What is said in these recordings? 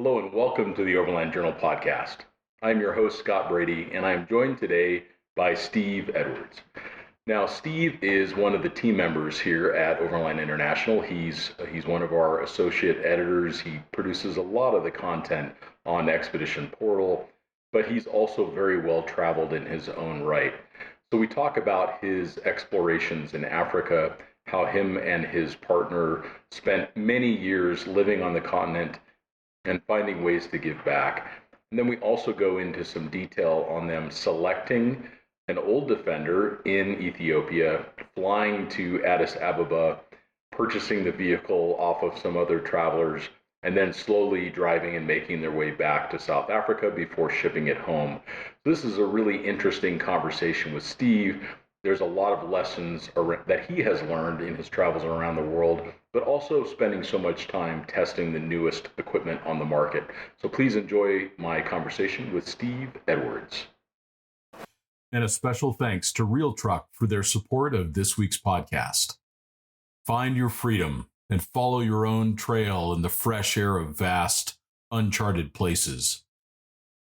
Hello and welcome to the Overland Journal podcast. I'm your host, Scott Brady, and I'm joined today by Steve Edwards. Now, Steve is one of the team members here at Overland International. He's one of our associate editors. He produces a lot of the content on Expedition Portal, but he's also very well traveled in his own right. So we talk about his explorations in Africa, how him and his partner spent many years living on the continent and finding ways to give back. And then we also go into some detail on them selecting an old Defender in Ethiopia, flying to Addis Ababa, purchasing the vehicle off of some other travelers, and then slowly driving and making their way back to South Africa before shipping it home. So this is a really interesting conversation with Steve. There's a lot of lessons that he has learned in his travels around the world, but also spending so much time testing the newest equipment on the market. So please enjoy my conversation with Steve Edwards. And a special thanks to Real Truck for their support of this week's podcast. Find your freedom and follow your own trail in the fresh air of vast, uncharted places.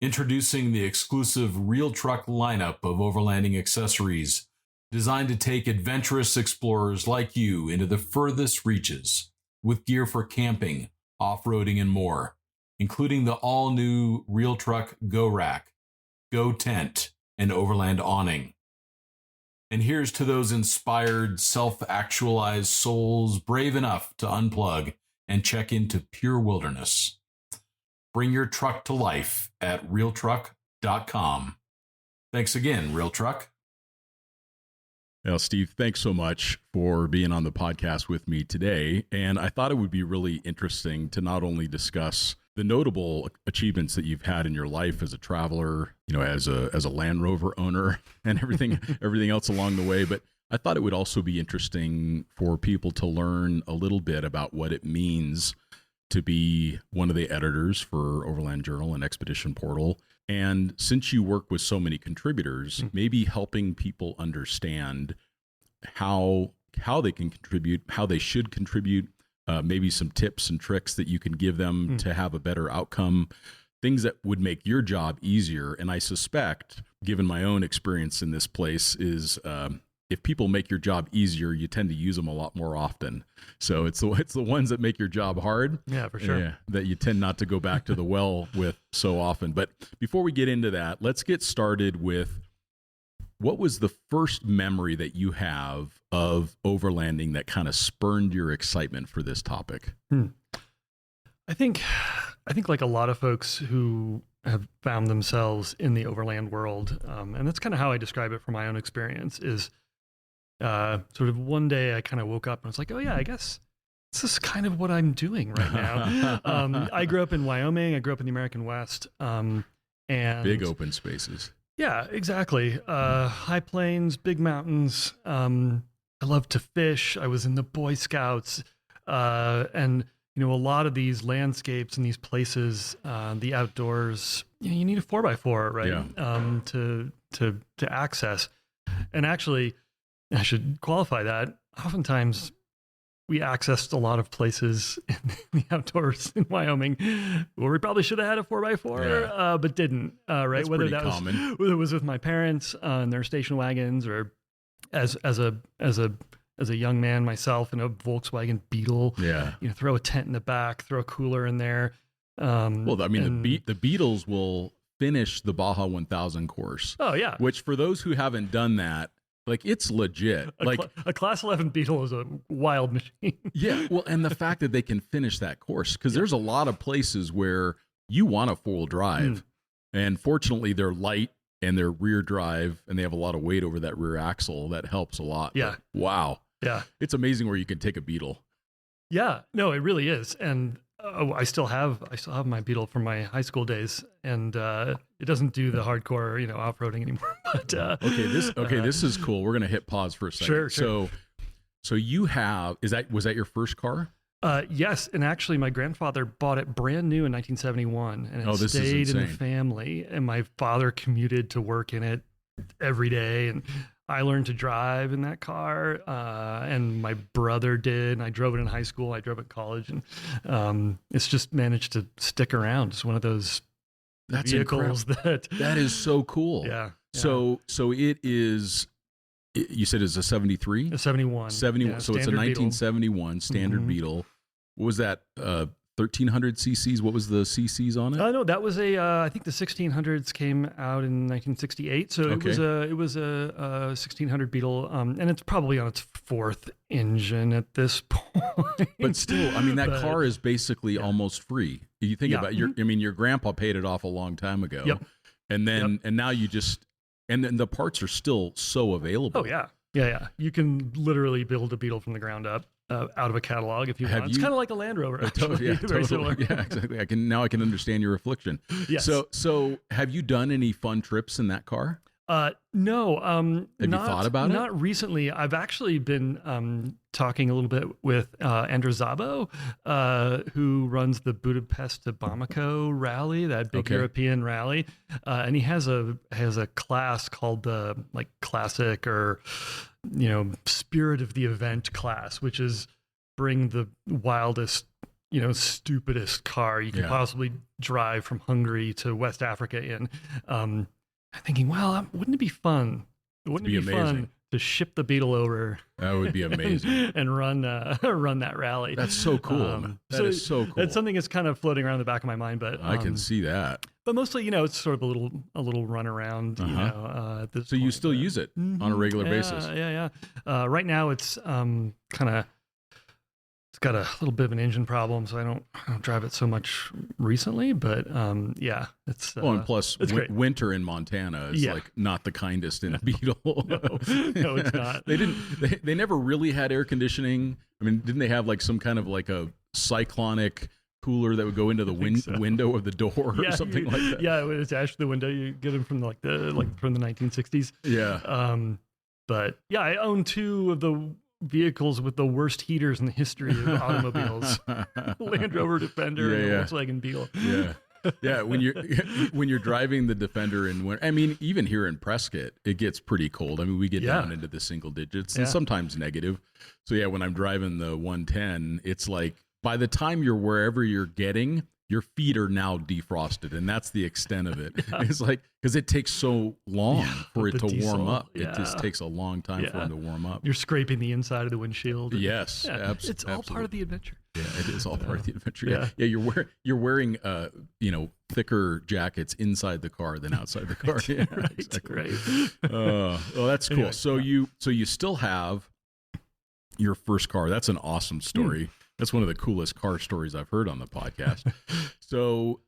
Introducing the exclusive Real Truck lineup of overlanding accessories designed to take adventurous explorers like you into the furthest reaches, with gear for camping, off-roading, and more, including the all-new Real Truck Go Rack, Go Tent, and Overland Awning. And here's to those inspired, self-actualized souls brave enough to unplug and check into pure wilderness. Bring your truck to life at realtruck.com. Thanks again, Real Truck. Well, Steve, thanks so much for being on the podcast with me today. And I thought it would be really interesting to not only discuss the notable achievements that you've had in your life as a traveler, as a Land Rover owner and everything else along the way, but I thought it would also be interesting for people to learn a little bit about what it means to be one of the editors for Overland Journal and Expedition Portal. And since you work with so many contributors, maybe helping people understand how they can contribute, how they should contribute, maybe some tips and tricks that you can give them to have a better outcome, things that would make your job easier. And I suspect, given my own experience in this place, is if people make your job easier, you tend to use them a lot more often. So it's the ones that make your job hard. Yeah, for sure. Yeah, that you tend not to go back to the well with so often. But before we get into that, let's get started with what was the first memory that you have of overlanding that kind of spurned your excitement for this topic? I think like a lot of folks who have found themselves in the overland world, and that's kind of how I describe it from my own experience, is sort of one day I kind of woke up and was like, oh yeah, I guess this is kind of what I'm doing right now. I grew up in Wyoming. I grew up in the American West. And big open spaces. Yeah, exactly. High plains, big mountains. I love to fish. I was in the Boy Scouts. And a lot of these landscapes and these places, the outdoors, you need a 4x4, right? Yeah. To access. And actually, I should qualify that. Oftentimes, we accessed a lot of places in the outdoors in Wyoming where we probably should have had a 4x4, but didn't. Right? That's whether pretty common. whether it was with my parents in their station wagons, or as a young man myself in a Volkswagen Beetle. Yeah. Throw a tent in the back, throw a cooler in there. The Beetles will finish the Baja 1000 course. Oh yeah. Which, for those who haven't done that, it's legit. A Class 11 Beetle is a wild machine. Yeah. Well, and the fact that they can finish that course, because there's a lot of places where you want a four-wheel drive, and fortunately they're light and they're rear drive, and they have a lot of weight over that rear axle. That helps a lot. Yeah. But, wow. Yeah. It's amazing where you can take a Beetle. Yeah. No, it really is. And I still have my Beetle from my high school days, and it doesn't do the hardcore, off-roading anymore. But this is cool. We're gonna hit pause for a second. Sure. So you have was that your first car? Yes, and actually, my grandfather bought it brand new in 1971, and it stayed in the family. And my father commuted to work in it every day, and I learned to drive in that car, and my brother did. And I drove it in high school. I drove it in college, and it's just managed to stick around. It's one of those vehicles that is so cool. Yeah. So it is. You said it's a 73? A 71. 71. Yeah, so it's a 1971 standard Beetle. What was that? 1300 cc's. What was the cc's on it? No, that was I think the 1600s came out in 1968. So it was a 1600 Beetle, and it's probably on its fourth engine at this point. But still, I mean, that car is basically almost free. You think about your grandpa paid it off a long time ago. Yep. And then, and now you just, and then the parts are still so available. Oh yeah. Yeah. You can literally build a Beetle from the ground up. Out of a catalog if you want. It's kind of like a Land Rover. Actually. Very similar. Yeah, exactly. I can understand your affliction. Yes. So have you done any fun trips in that car? No. Have you thought about it? Not recently. I've actually been talking a little bit with Andrew Szabo, who runs the Budapest to Bamako rally, that big European rally, and he has a class called the classic or spirit of the event class, which is bring the wildest, stupidest car you could possibly drive from Hungary to West Africa in. I'm thinking, well, wouldn't it be fun? Wouldn't it be fun to ship the Beetle over? That would be amazing. And run that rally. That's so cool. That is so cool. It's something that's kind of floating around the back of my mind, but I can see that. But mostly, it's sort of a little run around. At this so point, you still use it on a regular basis? Yeah. Right now, it's it's got a little bit of an engine problem, so I don't drive it so much recently. But it's and plus it's winter in Montana is like not the kindest in a Beetle. No, it's not. They never really had air conditioning. I mean, didn't they have some kind of a cyclonic cooler that would go into the window of the door or something like that? Yeah, it would attach the window. You get them from from the 1960s. Yeah. But yeah, I own two of the vehicles with the worst heaters in the history of automobiles: Land Rover Defender and the Volkswagen Beetle. Yeah. When you're driving the Defender in winter, I mean, even here in Prescott, it gets pretty cold. I mean, we get down into the single digits and sometimes negative. So when I'm driving the 110, it's like by the time you're wherever you're getting, your feet are now defrosted, and that's the extent of it. It's because it takes so long for it to warm up. It just takes a long time for it to warm up. You're scraping the inside of the windshield. Yes, absolutely. It's all part of the adventure. Yeah, it is all part of the adventure. Yeah, you're wearing thicker jackets inside the car than outside the car. Right. Well, that's cool. Anyway, so you still have your first car. That's an awesome story. That's one of the coolest car stories I've heard on the podcast. So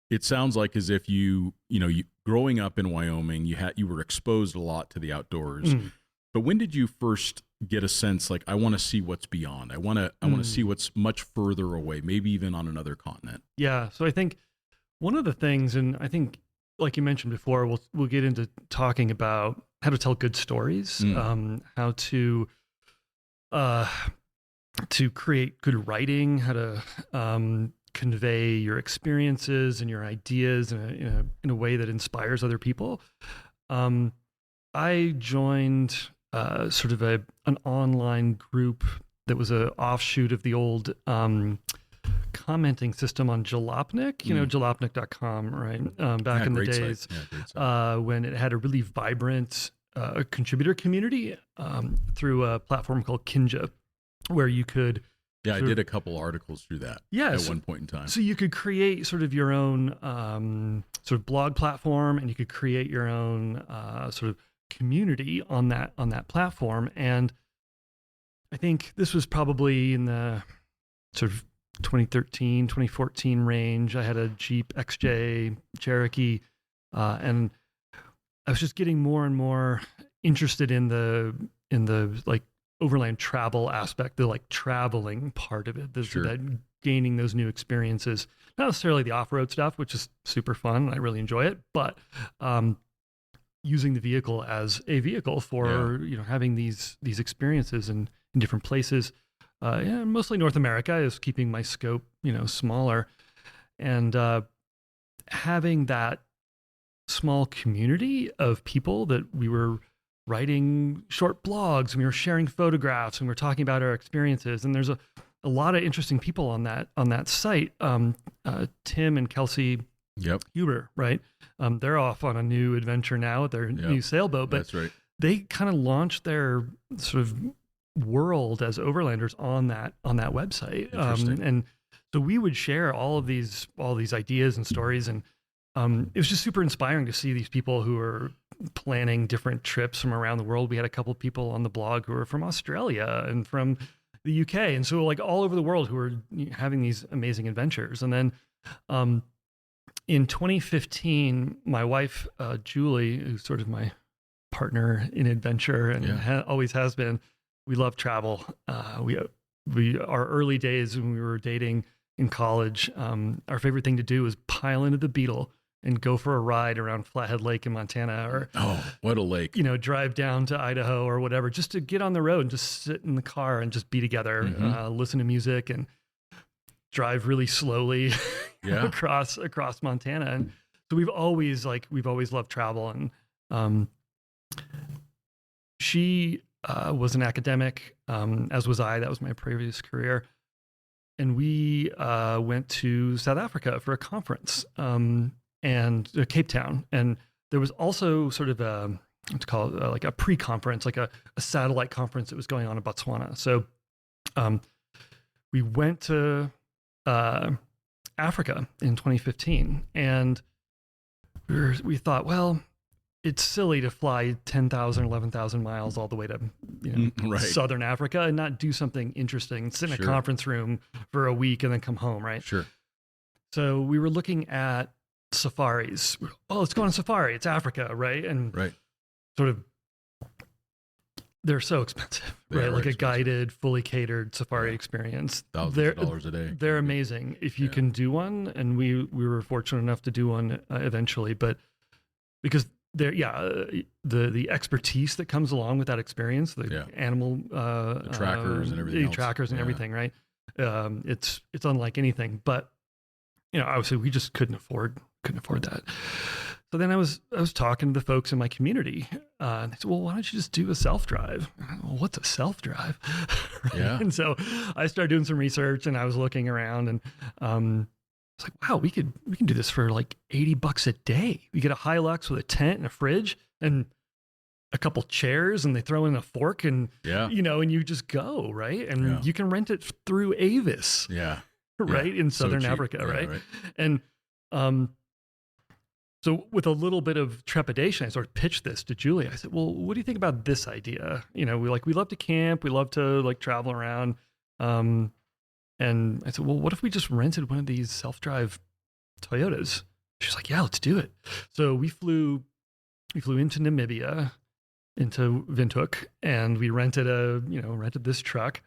it sounds like as if you growing up in Wyoming, you were exposed a lot to the outdoors. But when did you first get a sense I want to see what's beyond? I want to see what's much further away, maybe even on another continent. Yeah. So I think one of the things, and I think like you mentioned before, we'll get into talking about how to tell good stories, how to create good writing, how to convey your experiences and your ideas in a way that inspires other people. I joined sort of an online group that was an offshoot of the old commenting system on Jalopnik, jalopnik.com, right? Back in the days when it had a really vibrant contributor community through a platform called Kinja, where you could... Yeah, I did a couple articles through that at one point in time. So you could create sort of your own sort of blog platform, and you could create your own sort of community on that platform. And I think this was probably in the sort of 2013, 2014 range. I had a Jeep XJ Cherokee, and I was just getting more and more interested in the overland travel aspect, the traveling part of it, that gaining those new experiences, not necessarily the off-road stuff, which is super fun. I really enjoy it, but using the vehicle as a vehicle for, having these experiences in different places. Mostly North America is keeping my scope, smaller, and having that small community of people that we were writing short blogs, and we were sharing photographs, and we were talking about our experiences. And there's a lot of interesting people on that site. Tim and Kelsey Huber, right? They're off on a new adventure now with their new sailboat. But that's right. They kind of launched their sort of world as overlanders on that website. And so we would share all these ideas and stories, and it was just super inspiring to see these people who are planning different trips from around the world. We had a couple of people on the blog who were from Australia and from the UK, and so like all over the world who were having these amazing adventures. And then in 2015, my wife Julie, who's sort of my partner in adventure and always has been, we love travel. Our early days when we were dating in college, our favorite thing to do was pile into the Beetle and go for a ride around Flathead Lake in Montana, or what a lake! Drive down to Idaho or whatever, just to get on the road and just sit in the car and just be together, listen to music and drive really slowly across Montana. And so we've always loved travel. And she was an academic, as was I. That was my previous career. And we went to South Africa for a conference, and Cape Town. And there was also sort of like a pre-conference, like a satellite conference that was going on in Botswana. So we went to Africa in 2015, and we thought, well, it's silly to fly 10,000, 11,000 miles all the way to Southern Africa and not do something interesting, sit in a conference room for a week and then come home, right? Sure. So we were looking at safaris. Oh, let's go on a safari. It's Africa, right? And sort of, they're so expensive, right? Like a guided, fully catered safari experience. Thousands of dollars a day. They're amazing if you can do one. And we were fortunate enough to do one eventually, but because the expertise that comes along with that experience, the animal the trackers and everything, everything, right? It's unlike anything. But obviously we just couldn't afford that. So then I was talking to the folks in my community, and they said, "Well, why don't you just do a self-drive?" Well, what's a self-drive? Right? Yeah. And so I started doing some research, and I was looking around, and it's like, wow, we can do this for like $80 a day. We get a Hilux with a tent and a fridge and a couple chairs, and they throw in a fork, and and you just go, right? And you can rent it through Avis, right, in Southern Africa, right? And so with a little bit of trepidation, I sort of pitched this to Julie. I said, "Well, what do you think about this idea? We love to camp, we love to like travel around." And I said, "Well, what if we just rented one of these self-drive Toyotas?" She's like, "Yeah, let's do it." So we flew into Namibia, into Windhoek, and we rented this truck,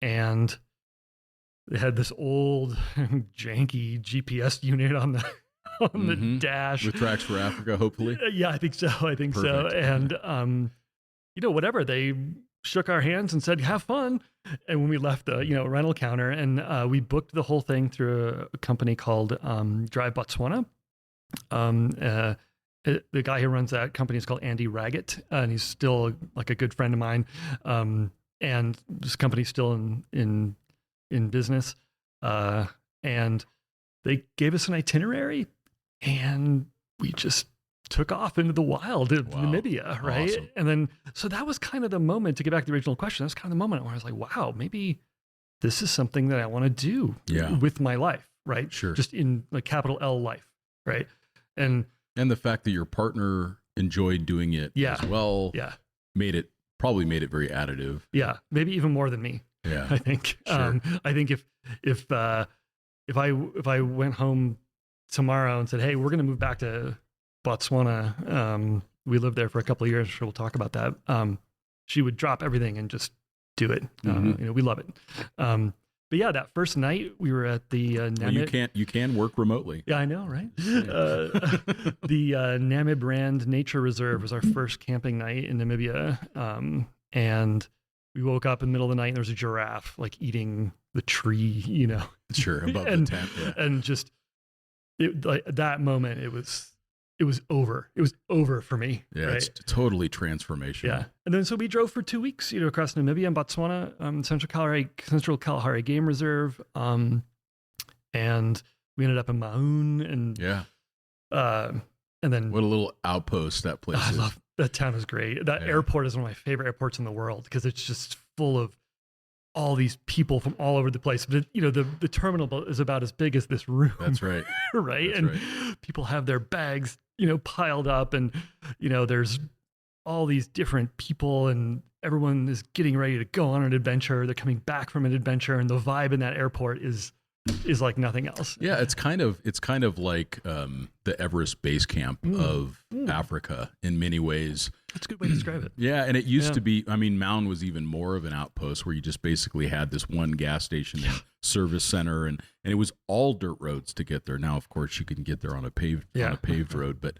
and they had this old janky GPS unit on the the dash with Tracks for Africa, hopefully. Yeah, I think so. Perfect. And whatever, they shook our hands and said, "Have fun." And when we left the rental counter, and we booked the whole thing through a company called Drive Botswana. The guy who runs that company is called Andy Raggett, and he's still like a good friend of mine. And this company's still in business. And they gave us an itinerary, and we just took off into the wild of Namibia, right? Awesome. And then, so that was kind of the moment, to get back to the original question, that's kind of the moment where I was like, wow, maybe this is something that I want to do with my life, right? Sure. Just in like capital L life, right? And the fact that your partner enjoyed doing it as well probably made it very additive. Yeah, maybe even more than me. Yeah, I think. Sure. I think if I went home tomorrow and said, "Hey, we're going to move back to Botswana," we lived there for a couple of years, so we'll talk about that. She would drop everything and just do it. We love it. But yeah, that first night we were at the Namib. You can work remotely. Yeah, I know, right? The Namib Rand Nature Reserve was our first camping night in Namibia, and we woke up in the middle of the night and there was a giraffe like eating the tree, Sure, above the tent. Yeah. And just that moment, it was it was over. It was over for me. Yeah, right? it's totally transformational. Yeah. And then so we drove for 2 weeks, across Namibia and Botswana, Central Kalahari Game Reserve. And we ended up in Maun and then what a little outpost that place is. I love that town is great. That airport is one of my favorite airports in the world because it's just full of all these people from all over the place. But the terminal is about as big as this room. That's right. right. That's and right. people have their bags, piled up, and there's all these different people, and everyone is getting ready to go on an adventure. They're coming back from an adventure, and the vibe in that airport is like nothing else. Yeah, it's kind of like the Everest base camp of Africa in many ways. That's a good way to describe it. Yeah, and it used to be, Maun was even more of an outpost where you just basically had this one gas station and service center, and it was all dirt roads to get there. Now, of course, you can get there on a paved road, but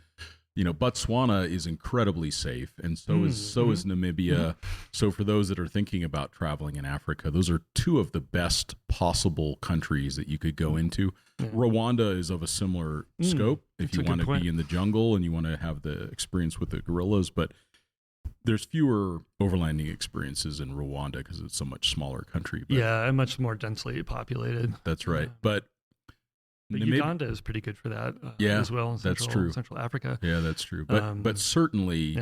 Botswana is incredibly safe, and so is Namibia. So for those that are thinking about traveling in Africa, those are two of the best possible countries that you could go into. Rwanda is of a similar scope if you want to be in the jungle and you want to have the experience with the gorillas, but there's fewer overlanding experiences in Rwanda because it's so much smaller country. But and much more densely populated. That's right. But Uganda is pretty good for that as well. That's true. Central Africa. Yeah, that's true. But certainly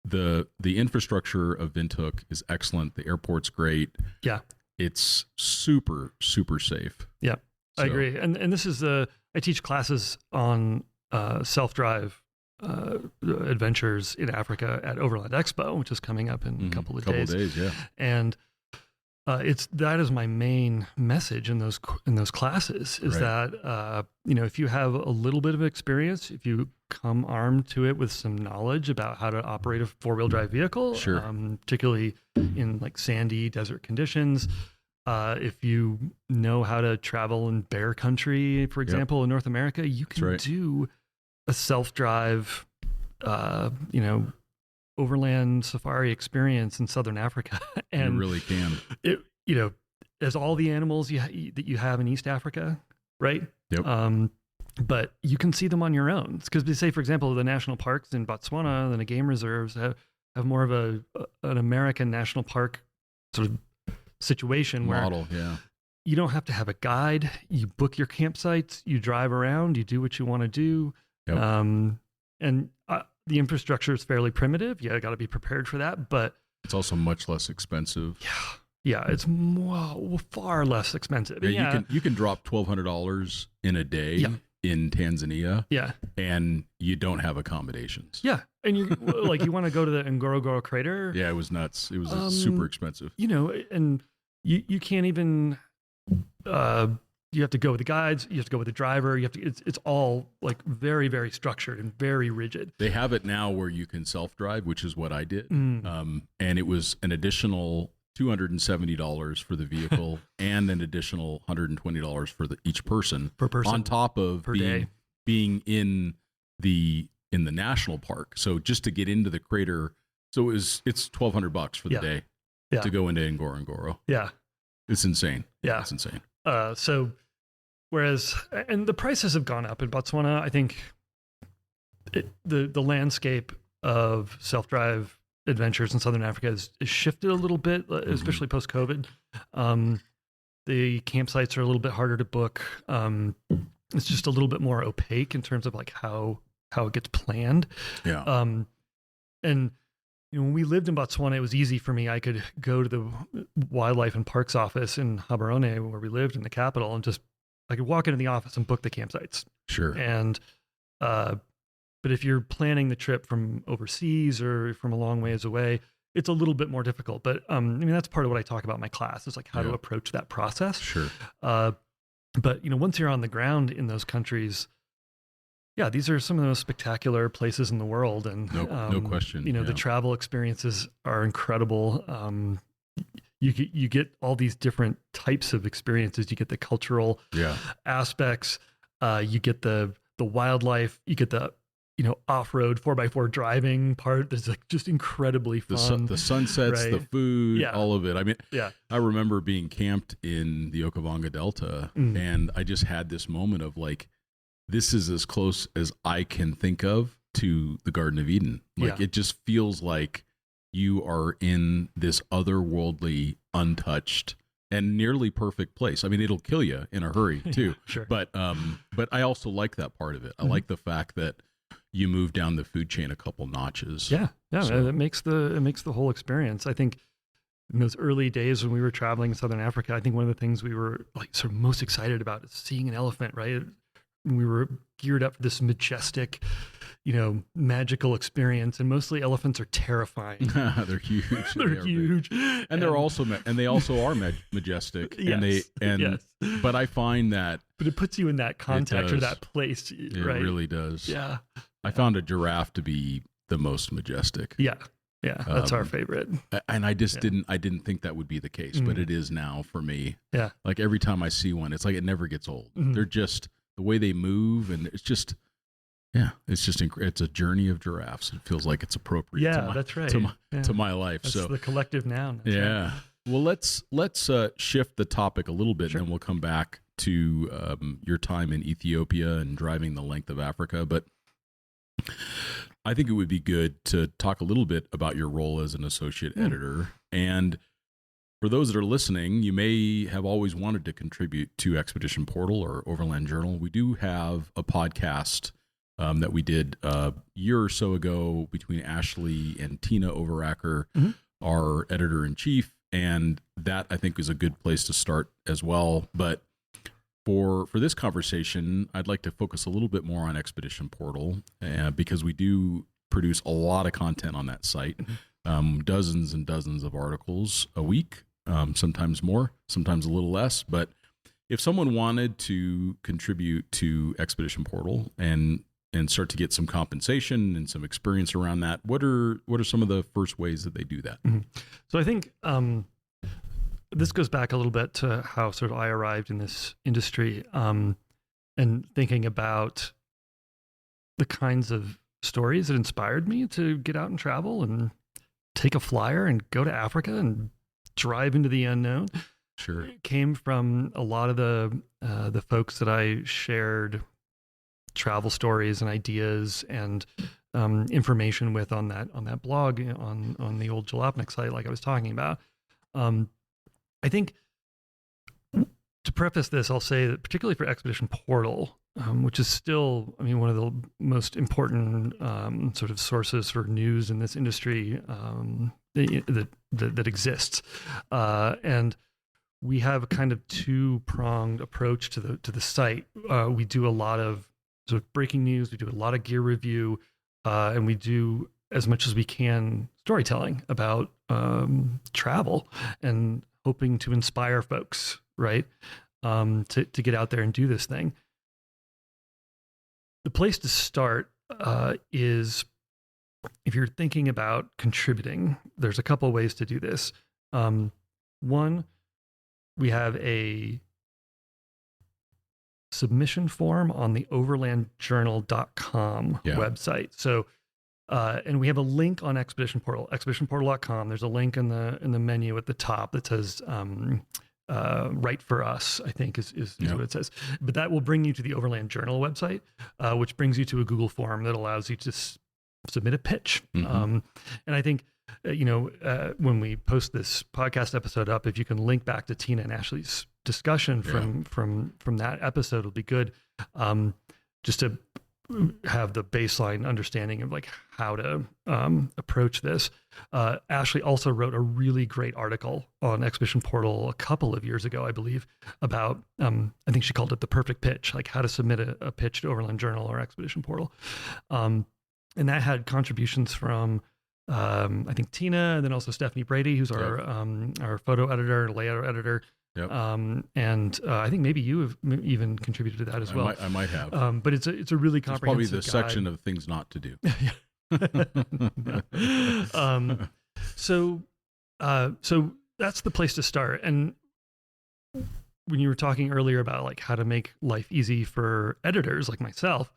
the infrastructure of Windhoek is excellent. The airport's great. Yeah. It's super, super safe. Yeah, so. I agree. And this is I teach classes on self-drive adventures in Africa at Overland Expo, which is coming up in a couple of days. Yeah. And that is my main message in those classes is that if you have a little bit of experience, if you come armed to it with some knowledge about how to operate a 4-wheel drive vehicle, particularly in like sandy desert conditions, if you know how to travel in bear country, for example, in North America, you can do a self-drive, overland safari experience in Southern Africa. And you really can. It, as all the animals that you have in East Africa, right? Yep. But you can see them on your own. Because they say, for example, the national parks in Botswana and the game reserves have more of an American national park sort of situation model, where you don't have to have a guide. You book your campsites, you drive around, you do what you want to do. Yep. And the infrastructure is fairly primitive. You got to be prepared for that, but it's also much less expensive. Yeah, it's far less expensive. Yeah, you can drop $1,200 in a day in Tanzania. Yeah, and you don't have accommodations. Yeah, and you like you want to go to the Ngorongoro crater. Yeah, it was nuts. It was super expensive. And you can't even. You have to go with the guides. You have to go with the driver. It's all like very, very structured and very rigid. They have it now where you can self-drive, which is what I did. And it was an additional $270 for the vehicle and an additional $120 for each person per person on top of being in the national park. So just to get into the crater, so it's $1,200 for the day to go into Ngorongoro. Yeah, it's insane. Yeah, it's insane. So whereas, and the prices have gone up in Botswana, I think the landscape of self-drive adventures in Southern Africa is shifted a little bit, especially post-COVID. The campsites are a little bit harder to book. It's just a little bit more opaque in terms of like how it gets planned. Yeah. And when we lived in Botswana, it was easy for me. I could go to the Wildlife and Parks office in Gaborone, where we lived in the capital, and I could walk into the office and book the campsites. Sure. And, but if you're planning the trip from overseas or from a long ways away, it's a little bit more difficult. But that's part of what I talk about in my class is like how to approach that process. Sure. But once you're on the ground in those countries, these are some of the most spectacular places in the world, and no question. The travel experiences are incredible. You get all these different types of experiences. You get the cultural aspects. You get the wildlife. You get the off-road 4x4 driving part. That's like just incredibly fun. The sunsets, the food, all of it. I remember being camped in the Okavango Delta, and I just had this moment of like, this is as close as I can think of to the Garden of Eden. Like, it just feels like you are in this otherworldly, untouched, and nearly perfect place. I mean, it'll kill you in a hurry too. Sure. But I also like that part of it. I like the fact that you move down the food chain a couple notches. Yeah. So- It makes the whole experience. I think in those early days when we were traveling in Southern Africa, I think one of the things we were like sort of most excited about is seeing an elephant, right? We were geared up for this majestic, magical experience, and mostly elephants are terrifying. They're huge. They're huge, and they also are majestic. Yes, yes. But I find that But it puts you in that context or does. that place, it right? really does. Yeah. I found a giraffe to be the most majestic. Yeah. That's our favorite. And I just didn't think that would be the case, but it is now for me. Yeah. Like every time I see one, it's like it never gets old. They're just the way they move, and it's just it's a journey of giraffes. It feels like it's appropriate. Yeah, that's right. To my life. That's so the collective noun. That's yeah. right. Well, let's shift the topic a little bit, Sure. and then we'll come back to your time in Ethiopia and driving the length of Africa. But I think it would be good to talk a little bit about your role as an associate editor. And for those that are listening, you may have always wanted to contribute to Expedition Portal or Overland Journal. We do have a podcast that we did a year or so ago between Ashley and Tina Overacker, our editor-in-chief, and that I think is a good place to start as well. But for this conversation, I'd like to focus a little bit more on Expedition Portal because we do produce a lot of content on that site, dozens and dozens of articles a week, sometimes more, sometimes a little less. But if someone wanted to contribute to Expedition Portal and start to get some compensation and some experience around that, what are some of the first ways that they do that? So I think this goes back a little bit to how sort of I arrived in this industry, and thinking about the kinds of stories that inspired me to get out and travel and take a flyer and go to Africa and drive into the unknown. Sure. It came from a lot of the folks that I shared travel stories and ideas and information with on that blog on the old Jalopnik site, like I was talking about. I think to preface this, I'll say that particularly for Expedition Portal, which is still, one of the most important sort of sources for news in this industry that exists, and we have a kind of two-pronged approach to the site. We do a lot of sort of breaking news. We do a lot of gear review, and we do as much as we can storytelling about travel and hoping to inspire folks, right, to get out there and do this thing. The place to start is if you're thinking about contributing, there's a couple of ways to do this. One, we have a submission form on the overlandjournal.com website. So, and we have a link on Expedition Portal, expeditionportal.com. There's a link in the menu at the top that says Write for Us, I think is what it says. But that will bring you to the Overland Journal website, which brings you to a Google form that allows you to submit a pitch. And I think, when we post this podcast episode up, if you can link back to Tina and Ashley's discussion from that episode, will be good. Just to have the baseline understanding of like how to approach this. Ashley also wrote a really great article on Expedition Portal a couple of years ago, I believe, about, I think she called it the perfect pitch, like how to submit a pitch to Overland Journal or Expedition Portal. And that had contributions from, I think Tina, and then also Stephanie Brady, who's our photo editor, layout editor. Yep. And I think maybe you have even contributed to that as well. I might have. But it's a really comprehensive probably the guide. section of things not to do. So that's the place to start. And when you were talking earlier about like how to make life easy for editors like myself,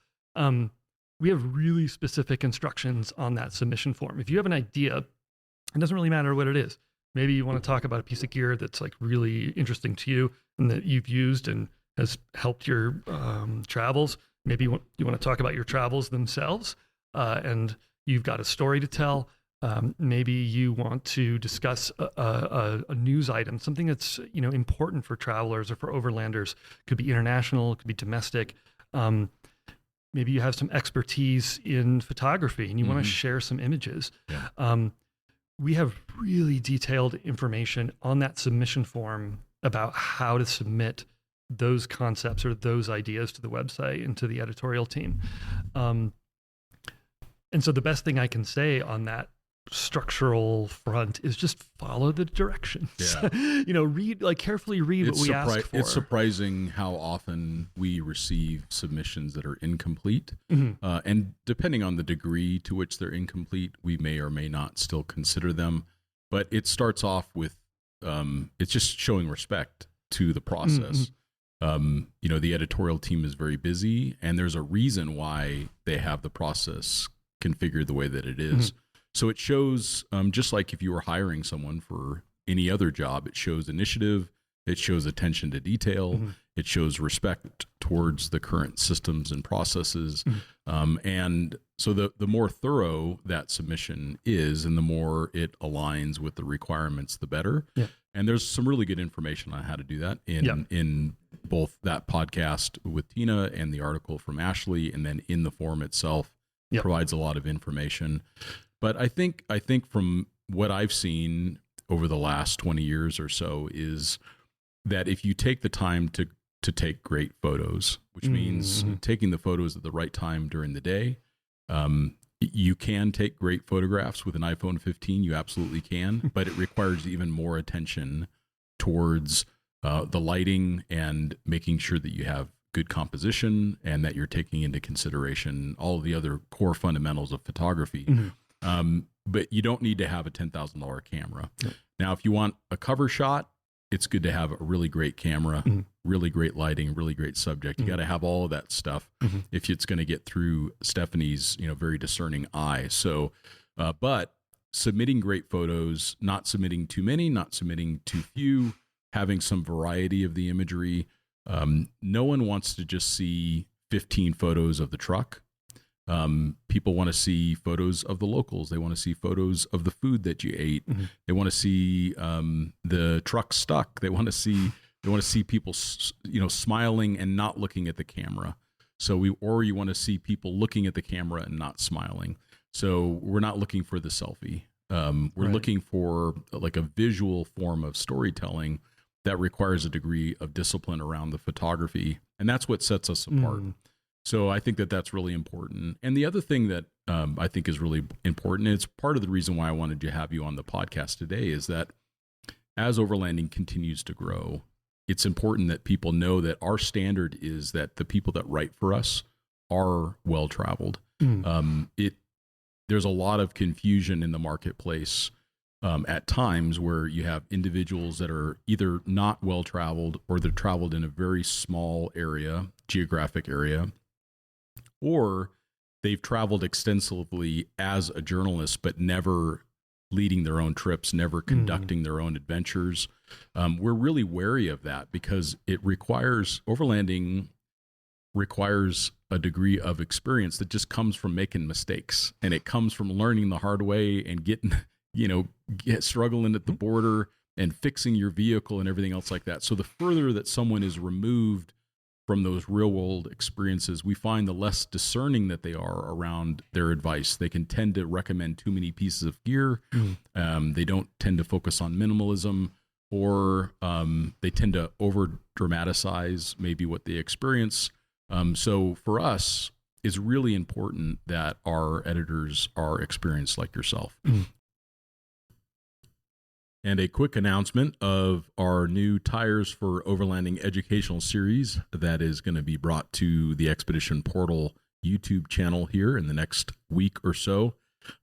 we have really specific instructions on that submission form. If you have an idea, it doesn't really matter what it is. Maybe you want to talk about a piece of gear that's like really interesting to you and that you've used and has helped your travels. Maybe you want to talk about your travels themselves, and you've got a story to tell. Maybe you want to discuss a news item, something that's important for travelers or for overlanders. Could be international, it could be domestic. Maybe you have some expertise in photography and you want to share some images. Yeah. We have really detailed information on that submission form about how to submit those concepts or those ideas to the website and to the editorial team. And so the best thing I can say on that structural front is just follow the directions. Yeah. Carefully read what we ask for. It's surprising how often we receive submissions that are incomplete. And depending on the degree to which they're incomplete, we may or may not still consider them. But it starts off with, it's just showing respect to the process. The editorial team is very busy, and there's a reason why they have the process configured the way that it is. So it shows, just like if you were hiring someone for any other job, it shows initiative, it shows attention to detail, it shows respect towards the current systems and processes. And so the more thorough that submission is and the more it aligns with the requirements, the better. Yeah. And there's some really good information on how to do that in both that podcast with Tina and the article from Ashley, and then in the form itself provides a lot of information. But I think from what I've seen over the last 20 years or so is that if you take the time to take great photos, which means taking the photos at the right time during the day, you can take great photographs with an iPhone 15. You absolutely can, but it requires even more attention towards the lighting and making sure that you have good composition and that you're taking into consideration all of the other core fundamentals of photography. But you don't need to have a $10,000 camera. Now, if you want a cover shot, it's good to have a really great camera, really great lighting, really great subject. You got to have all of that stuff if it's going to get through Stephanie's, very discerning eye. So, but submitting great photos, not submitting too many, not submitting too few, having some variety of the imagery. No one wants to just see 15 photos of the truck. People want to see photos of the locals. They want to see photos of the food that you ate. They want to see the truck stuck. They want to see people, smiling and not looking at the camera. You want to see people looking at the camera and not smiling. So we're not looking for the selfie. We're looking for like a visual form of storytelling that requires a degree of discipline around the photography, and that's what sets us apart. So I think that that's really important. And the other thing that I think is really important, and it's part of the reason why I wanted to have you on the podcast today, is that as overlanding continues to grow, it's important that people know that our standard is that the people that write for us are well-traveled. There's a lot of confusion in the marketplace at times where you have individuals that are either not well-traveled or they're traveled in a very small geographic area, or they've traveled extensively as a journalist, but never leading their own trips, never conducting their own adventures. We're really wary of that because overlanding requires a degree of experience that just comes from making mistakes. And it comes from learning the hard way and getting, struggling at the border and fixing your vehicle and everything else like that. So the further that someone is removed from those real world experiences, we find the less discerning that they are around their advice. They can tend to recommend too many pieces of gear. They don't tend to focus on minimalism, or they tend to over dramatize maybe what they experience. So for us, it's really important that our editors are experienced like yourself. And a quick announcement of our new Tires for Overlanding educational series that is going to be brought to the Expedition Portal YouTube channel here in the next week or so.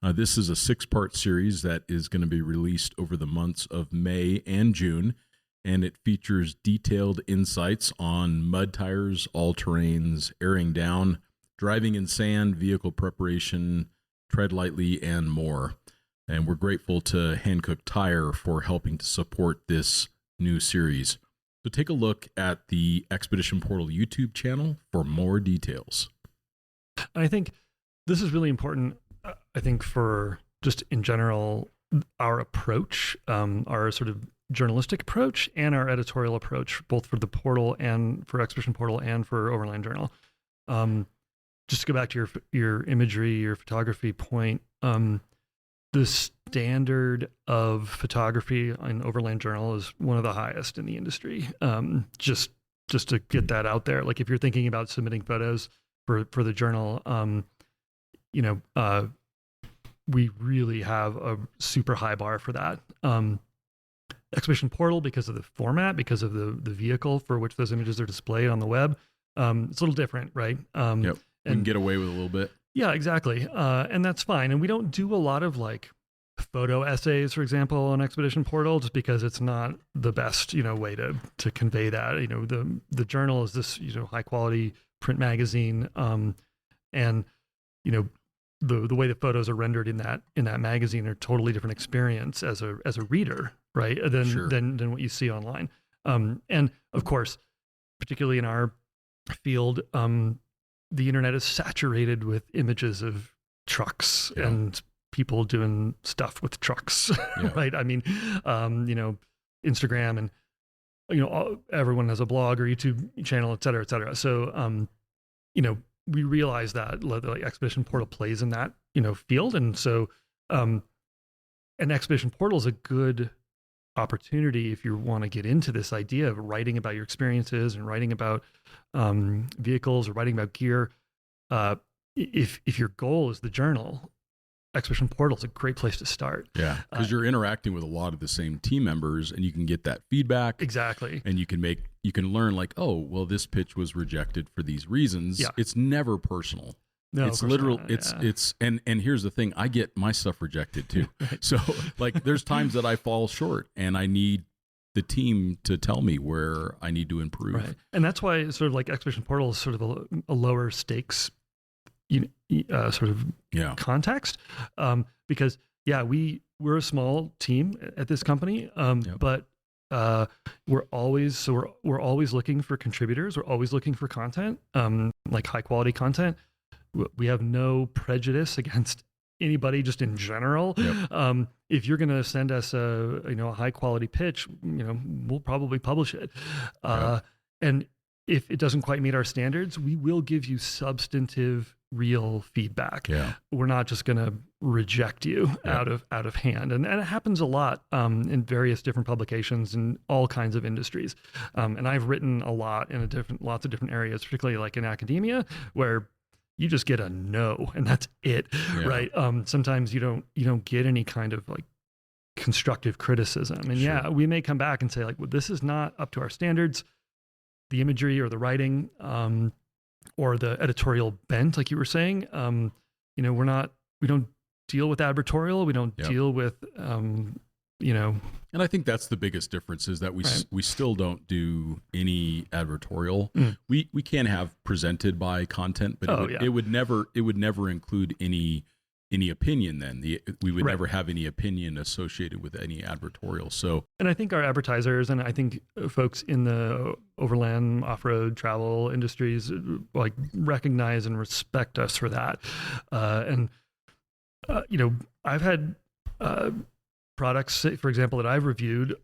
This is a 6-part series that is going to be released over the months of May and June, and it features detailed insights on mud tires, all-terrains, airing down, driving in sand, vehicle preparation, tread lightly, and more. And we're grateful to Hankook Tire for helping to support this new series. So take a look at the Expedition Portal YouTube channel for more details. I think this is really important, I think, for just in general, our approach, our sort of journalistic approach and our editorial approach, both for the portal and for Expedition Portal and for Overland Journal. Just to go back to your imagery, your photography point, the standard of photography in Overland Journal is one of the highest in the industry. Just to get that out there, like if you're thinking about submitting photos for the journal, we really have a super high bar for that. Expedition Portal, because of the format, because of the vehicle for which those images are displayed on the web, it's a little different, right? Yep. We can get away with a little bit. Yeah, exactly. And that's fine. And we don't do a lot of like photo essays, for example, on Expedition Portal, just because it's not the best, way to convey that. The journal is this, high quality print magazine. And, the way the photos are rendered in that magazine are totally different experience as a reader, right? Than what you see online. And of course, particularly in our field, the internet is saturated with images of trucks and people doing stuff with trucks, right? I mean, Instagram and, everyone has a blog or YouTube channel, et cetera, et cetera. So, we realize that like Expedition Portal plays in that, field. And so, an Expedition Portal is a good opportunity if you want to get into this idea of writing about your experiences and writing about vehicles or writing about gear. If your goal is the journal, Expedition Portal is a great place to start. Yeah, because you're interacting with a lot of the same team members, and you can get that feedback. Exactly. And you can learn like, oh, well, this pitch was rejected for these reasons. Yeah. It's never personal. No, it's literal. It's and here's the thing: I get my stuff rejected too. Right. So like, there's times that I fall short, and I need the team to tell me where I need to improve. Right, and that's why sort of like Expedition Portal is sort of a lower stakes, sort of context, because we're a small team at this company, but we're always looking for contributors. We're always looking for content, like high quality content. We have no prejudice against anybody just in general. Yep. If you're going to send us a high quality pitch, we'll probably publish it. And if it doesn't quite meet our standards, we will give you substantive, real feedback. Yeah. We're not just going to reject you out of hand. And it happens a lot in various different publications in all kinds of industries. And I've written a lot in lots of different areas, particularly like in academia, where you just get a no and that's it, right? Sometimes you don't get any kind of like constructive criticism. And we may come back and say like, well, this is not up to our standards. The imagery or the writing, or the editorial bent, like you were saying, we don't deal with advertorial. We don't deal with, And I think that's the biggest difference is that we still don't do any advertorial. We can have presented by content, but it would never include any opinion. Then we would never have any opinion associated with any advertorial. So, and I think our advertisers and I think folks in the overland off-road travel industries like recognize and respect us for that. I've had products, for example, that I've reviewed,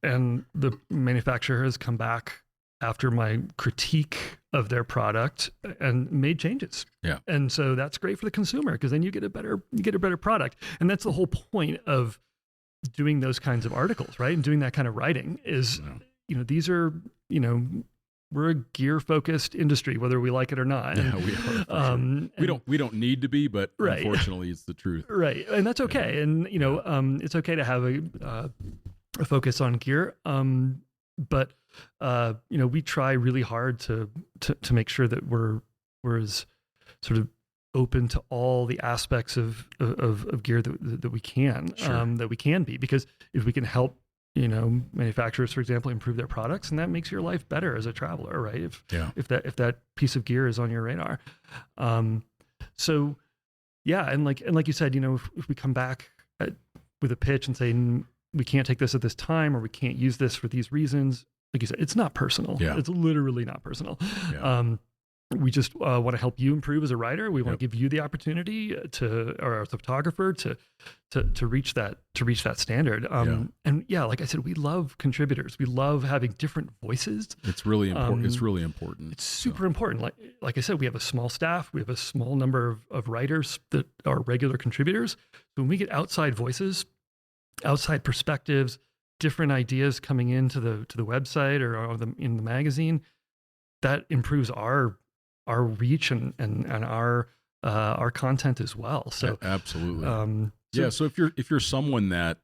and the manufacturer has come back after my critique of their product and made changes. Yeah. And so that's great for the consumer because then you get a better product. And that's the whole point of doing those kinds of articles, right? And doing that kind of writing is, these are, we're a gear focused industry, whether we like it or not. Yeah, we are. We don't need to be, but unfortunately it's the truth. Right. And that's okay. Yeah. And, it's okay to have a focus on gear. But we try really hard to make sure that we're as sort of open to all the aspects of gear that we can, that we can be, because if we can help, manufacturers, for example, improve their products, and that makes your life better as a traveler, right? If that piece of gear is on your radar. And like you said, if we come back with a pitch and say, we can't take this at this time, or we can't use this for these reasons, like you said, it's not personal. Yeah. It's literally not personal. Yeah. We just want to help you improve as a writer. We want to give you the opportunity or as a photographer to reach that standard. And yeah, like I said, we love contributors. We love having different voices. It's really important. It's really important. It's super important. Like I said, we have a small staff. We have a small number of writers that are regular contributors. So when we get outside voices, outside perspectives, different ideas coming into the website or in the magazine, that improves our reach and our content as well. So absolutely. So if you're someone that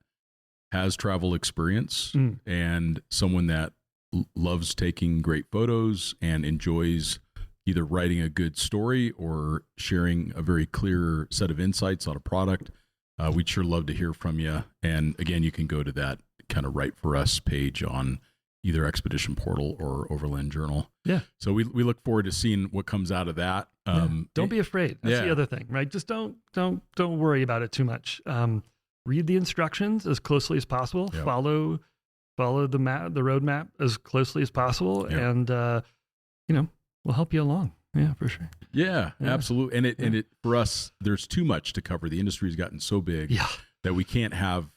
has travel experience and someone that loves taking great photos and enjoys either writing a good story or sharing a very clear set of insights on a product, we'd sure love to hear from you. And again, you can go to that kind of Write For Us page on either Expedition Portal or Overland Journal. Yeah. So we look forward to seeing what comes out of that. Don't be afraid. That's the other thing, right? Just don't worry about it too much. Read the instructions as closely as possible. Yep. Follow the roadmap as closely as possible, Yep. and we'll help you along. Yeah, for sure. Yeah, absolutely. And it for us, there's too much to cover. The industry's gotten so big that we can't have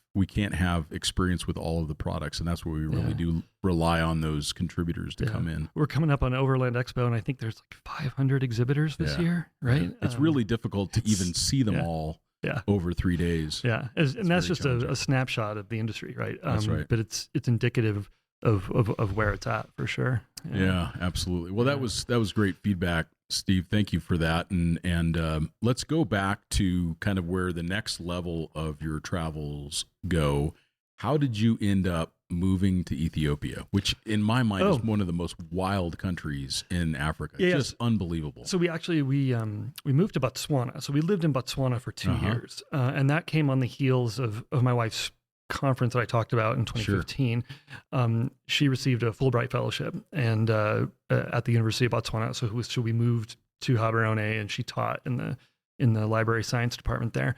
experience with all of the products, and that's where we really do rely on those contributors to come in. We're coming up on Overland Expo, and I think there's like 500 exhibitors this year, right? Yeah. It's really difficult to even see them all over 3 days. Yeah, and that's just a snapshot of the industry, right? That's right. But it's indicative of where it's at for sure. Yeah, absolutely. Well, that was great feedback, Steve. Thank you for that. And let's go back to kind of where the next level of your travels go. How did you end up moving to Ethiopia, which in my mind is one of the most wild countries in Africa? Just unbelievable. So we moved to Botswana. So we lived in Botswana for 2 years, and that came on the heels of my wife's conference that I talked about in 2015. Sure. She received a Fulbright fellowship and at the University of Botswana. So we moved to Gaborone, and she taught in the library science department there.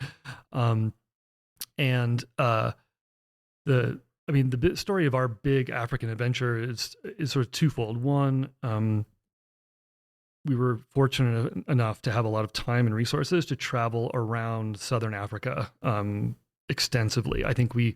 The story of our big African adventure is sort of twofold. One, we were fortunate enough to have a lot of time and resources to travel around Southern Africa extensively. I think we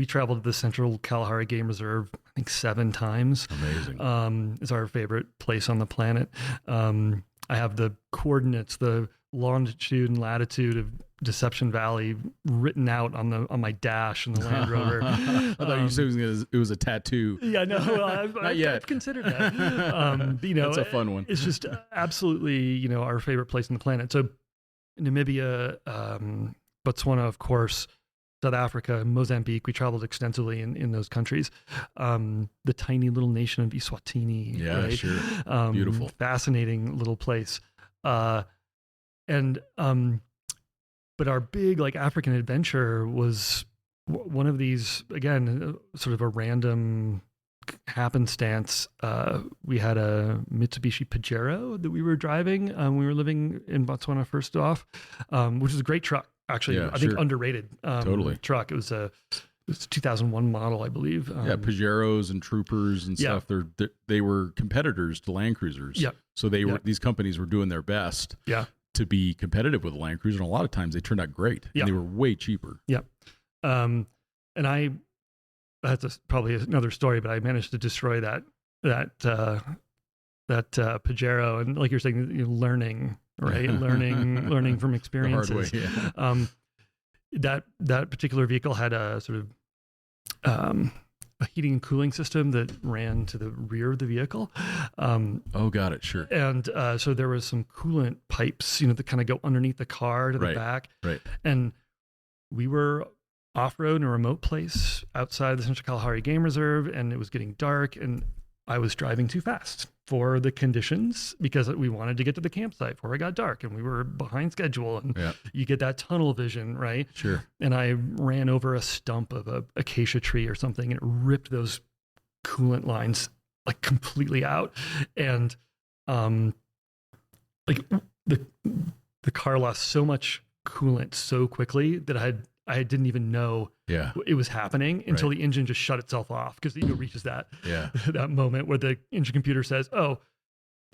traveled to the Central Kalahari Game Reserve, I think 7 times. Amazing. It's our favorite place on the planet. I have the coordinates, the longitude and latitude of Deception Valley written out on my dash in the Land Rover. I thought you said it was a tattoo. Yeah, no, I've considered that. That's a fun one. It's just absolutely, our favorite place on the planet. So Namibia, Botswana, of course, South Africa, Mozambique, we traveled extensively in those countries. The tiny little nation of Eswatini. Yeah, right? sure. Beautiful. Fascinating little place. But our big African adventure was one of these, again, sort of a random happenstance. We had a Mitsubishi Pajero that we were driving. We were living in Botswana first off, which is a great truck. Actually, I think underrated truck. It was a 2001 model, I believe. Pajeros and Troopers and stuff. They were competitors to Land Cruisers. Yeah. So these companies were doing their best. Yeah. To be competitive with a Land Cruiser, and a lot of times they turned out great. Yeah. And they were way cheaper. Yeah. And that's probably another story, but I managed to destroy that Pajero, and like you're saying, learning, right? learning from experiences. The hard way, That particular vehicle had a sort of a heating and cooling system that ran to the rear of the vehicle. Got it. Sure. And so there was some coolant pipes, that kind of go underneath the car to the back. Right. And we were off-road in a remote place outside the Central Kalahari Game Reserve, and it was getting dark, and I was driving too fast for the conditions because we wanted to get to the campsite before it got dark, and we were behind schedule, and you get that tunnel vision, right? Sure. And I ran over a stump of a acacia tree or something, and it ripped those coolant lines completely out. And the car lost so much coolant so quickly that I didn't even know it was happening until the engine just shut itself off, because the ego reaches that that moment where the engine computer says, "Oh,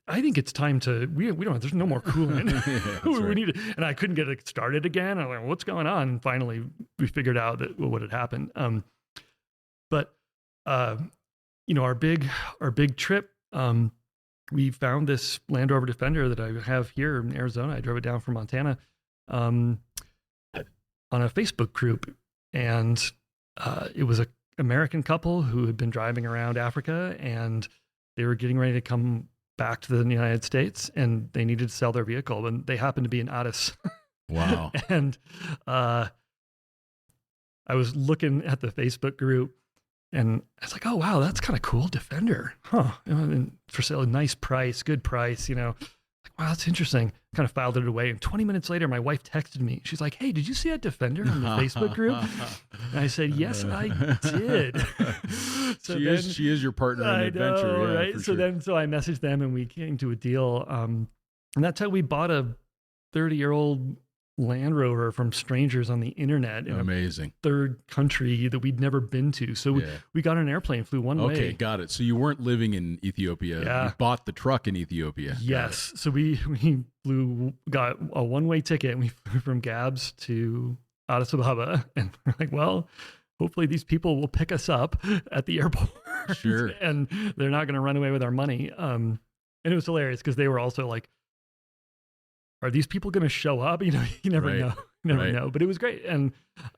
I think it's time to, we don't, there's no more coolant. We need it." And I couldn't get it started again. I'm like, what's going on? And finally we figured out that what had happened. But our big trip, we found this Land Rover Defender that I have here in Arizona. I drove it down from Montana, on a Facebook group. And, it was an American couple who had been driving around Africa, and they were getting ready to come back to the United States, and they needed to sell their vehicle, and they happened to be in Addis. Wow. And I was looking at the Facebook group, and I was like, "Oh wow, that's kind of cool, Defender, huh? And for sale, a nice price, good price, Like, wow, that's interesting." Kind of filed it away, and 20 minutes later, my wife texted me. She's like, "Hey, did you see that Defender on the Facebook group?" And I said, "Yes, I did." So she is your partner in adventure, know, yeah, right? So I messaged them, and we came to a deal. And that's how we bought a 30-year-old Land Rover from strangers on the internet in Amazing. a third country that we'd never been to. So we got on an airplane, flew one way. Okay, got it. So you weren't living in Ethiopia. Yeah. You bought the truck in Ethiopia. Yes. So we got a one-way ticket, and we flew from Gabs to Addis Ababa. And we're like, well, hopefully these people will pick us up at the airport. Sure. And they're not going to run away with our money. And it was hilarious because they were also like, are these people going to show up? You never know. You never know. But it was great. And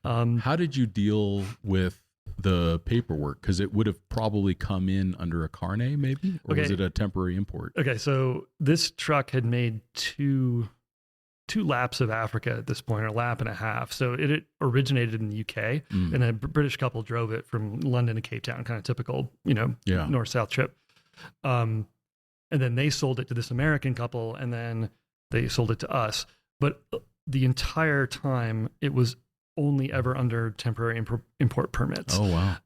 how did you deal with the paperwork? Because it would have probably come in under a carnet, maybe? Or was it a temporary import? Okay, so this truck had made two laps of Africa at this point, or a lap and a half. So it originated in the UK, and a British couple drove it from London to Cape Town, kind of typical, north-south trip. And then they sold it to this American couple, and then they sold it to us. But the entire time, it was only ever under temporary import permits. Oh, wow.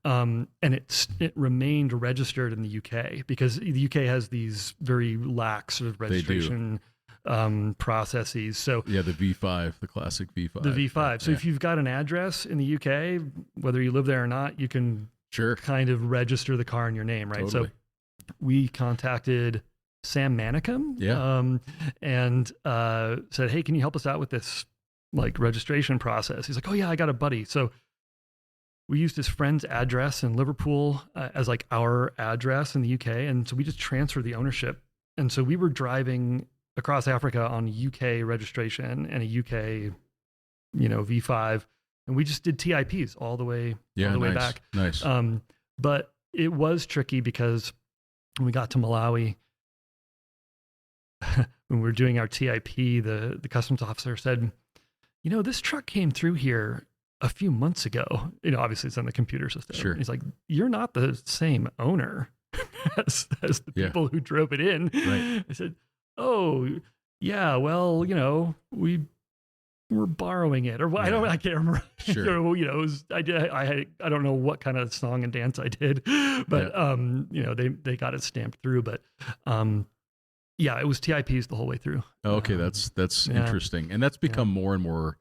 And it remained registered in the UK, because the UK has these very lax sort of registration processes. So the V5, the classic V5. The V5. So if you've got an address in the UK, whether you live there or not, you can kind of register the car in your name, right? Totally. So we contacted Sam Manicum, and said, "Hey, can you help us out with this registration process?" He's like, "Oh yeah, I got a buddy." So we used his friend's address in Liverpool as our address in the UK, and so we just transferred the ownership. And so we were driving across Africa on UK registration and a UK, V5, and we just did TIPs all the way back. Nice. But it was tricky because when we got to Malawi, when we were doing our TIP, the customs officer said, "This truck came through here a few months ago." Obviously it's on the computer system. Sure. He's like, "You're not the same owner as the people who drove it in." Right. I said, "Oh, yeah, well, we were borrowing it," or I can't remember. Sure. It was, I don't know what kind of song and dance I did, but they got it stamped through, but it was TIPs the whole way through. Okay, that's interesting, and that's become more and more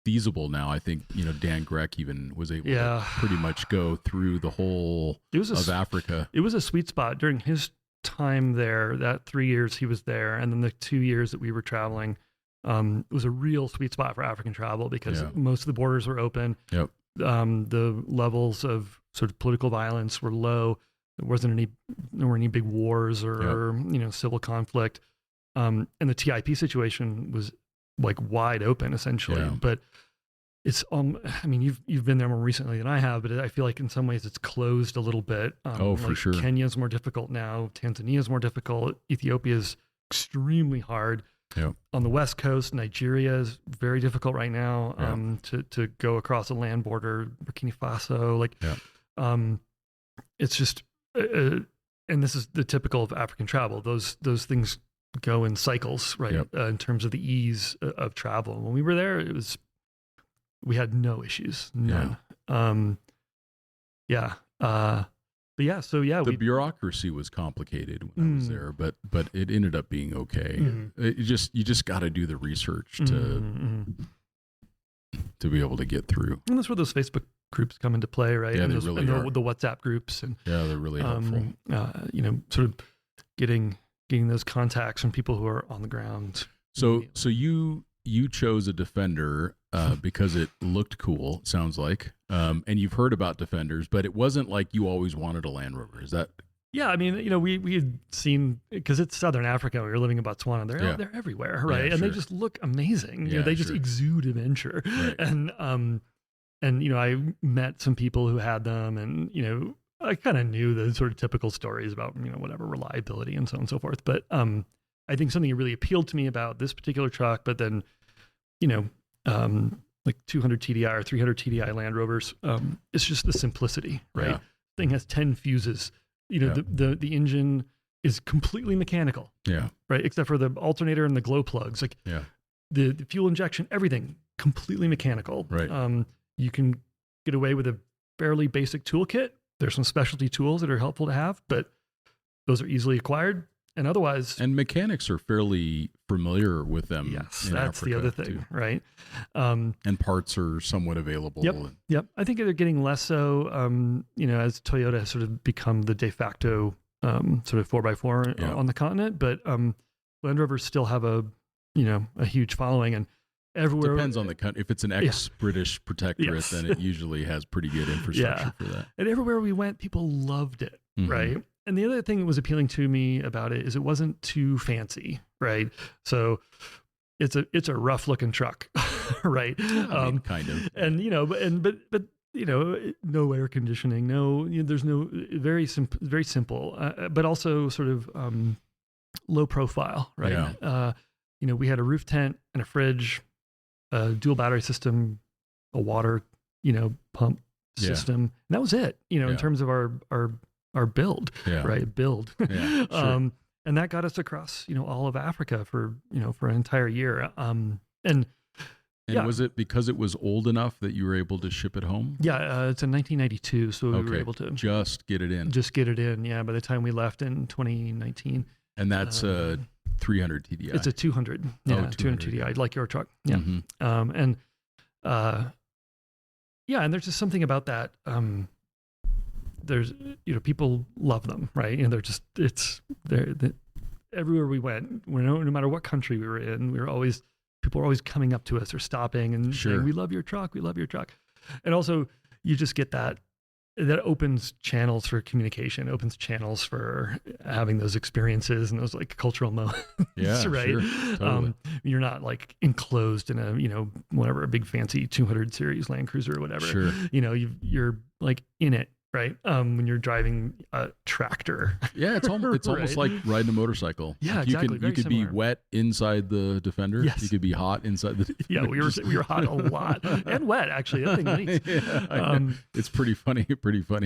feasible now. I think Dan Grech even was able to pretty much go through the whole of Africa. It was a sweet spot during his time there. That 3 years he was there, and then the 2 years that we were traveling, it was a real sweet spot for African travel, because most of the borders were open. Yep. The levels of sort of political violence were low. There weren't any big wars or civil conflict, and the TIP situation was wide open essentially. Yeah. But it's you've been there more recently than I have, but I feel like in some ways it's closed a little bit. For sure. Kenya's more difficult now. Tanzania's more difficult. Ethiopia's extremely hard. Yep. On the West Coast, Nigeria is very difficult right now. To go across a land border. Burkina Faso, it's just. And this is the typical of African travel. Those things go in cycles, right? Yep. In terms of the ease of travel. When we were there, we had no issues, none. The bureaucracy was complicated when I was there, but it ended up being okay. You just got to do the research to to be able to get through. And that's where those Facebook groups come into play, right? Yeah, and they those, really and are. the WhatsApp groups, and Yeah, they're really helpful. Sort of getting those contacts from people who are on the ground. So you chose a Defender because it looked cool, sounds like, and you've heard about Defenders, but it wasn't like you always wanted a Land Rover. Is that? Yeah, I mean, we had seen, because it's Southern Africa, we were living in Botswana. They're everywhere, right? Yeah, and sure. they just look amazing. Yeah, they just sure. exude adventure. Right. And I met some people who had them, and I kind of knew the sort of typical stories about whatever reliability and so on and so forth. But I think something that really appealed to me about this particular truck, but then like 200 TDI or 300 TDI Land Rovers, it's just the simplicity, right? Yeah. Thing has 10 fuses. The engine is completely mechanical. Yeah. Right. Except for the alternator and the glow plugs. Like the fuel injection, everything completely mechanical. Right. You can get away with a fairly basic toolkit. There's some specialty tools that are helpful to have, but those are easily acquired. And otherwise, and mechanics are fairly familiar with them. Yes, in that's Africa the other thing, too. Right? And parts are somewhat available. Yep. I think they're getting less so, as Toyota has sort of become the de facto sort of 4x4 on the continent. But Land Rovers still have a huge following, and everywhere depends on the country. If it's an ex-British protectorate, then it usually has pretty good infrastructure for that. And everywhere we went, people loved it, right? And the other thing that was appealing to me about it is it wasn't too fancy, right? So it's a rough looking truck, right? Kind of. And but no air conditioning, there's no very simple, but also sort of low profile, right? Yeah. We had a roof tent and a fridge, a dual battery system, a water, pump system. And that was it, in terms of our build, right? Build. Yeah, sure. And that got us across, all of Africa for an entire year. And was it because it was old enough that you were able to ship it home? Yeah, it's in 1992, so we were able to just get it in. Yeah, by the time we left in 2019. And that's a 300 TDI. It's a 200. Yeah, 200 TDI, like your truck. Yeah. Mm-hmm. And there's just something about that. There's, people love them, right? They're everywhere we went, no matter what country we were in, people were always coming up to us or stopping and saying, we love your truck. And also you just get that opens channels for communication, opens channels for having those experiences and those like cultural moments, right? Sure. Totally. You're not like enclosed in a big fancy 200 series Land Cruiser or whatever. Sure. You're like in it. Right. When you're driving a tractor. Yeah. It's almost right. like riding a motorcycle. Yeah, like exactly. You could be wet inside the Defender. Yes. You could be hot inside the Defender. Yeah. We were hot a lot and wet, actually. That thing leaks. It's pretty funny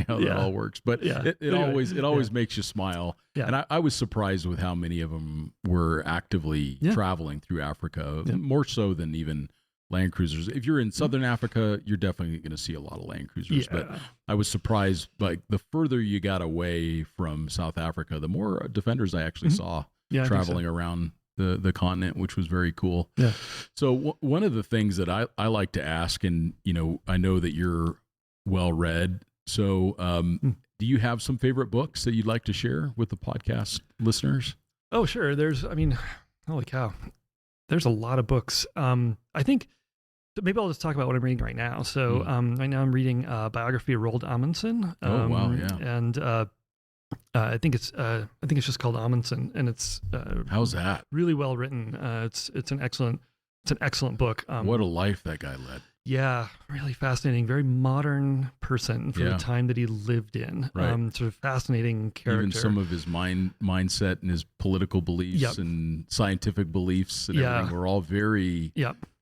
how that all works, but it always makes you smile. Yeah. And I was surprised with how many of them were actively traveling through Africa, more so than even Land Cruisers. If you're in Southern Africa, you're definitely going to see a lot of Land Cruisers. But I was surprised, like the further you got away from South Africa, the more Defenders I actually saw traveling around the continent, which was very cool. Yeah. So one of the things that I like to ask, and I know that you're well read. So do you have some favorite books that you'd like to share with the podcast listeners? Oh, sure. Holy cow. There's a lot of books. I think maybe I'll just talk about what I'm reading right now. So right now I'm reading a biography of Roald Amundsen. Oh wow, yeah. And I think it's just called Amundsen, and it's how's that? Really well written. It's an excellent book. What a life that guy led. Yeah, really fascinating. Very modern person for the time that he lived in. Right. Sort of fascinating character. Even some of his mindset and his political beliefs and scientific beliefs and everything were all very,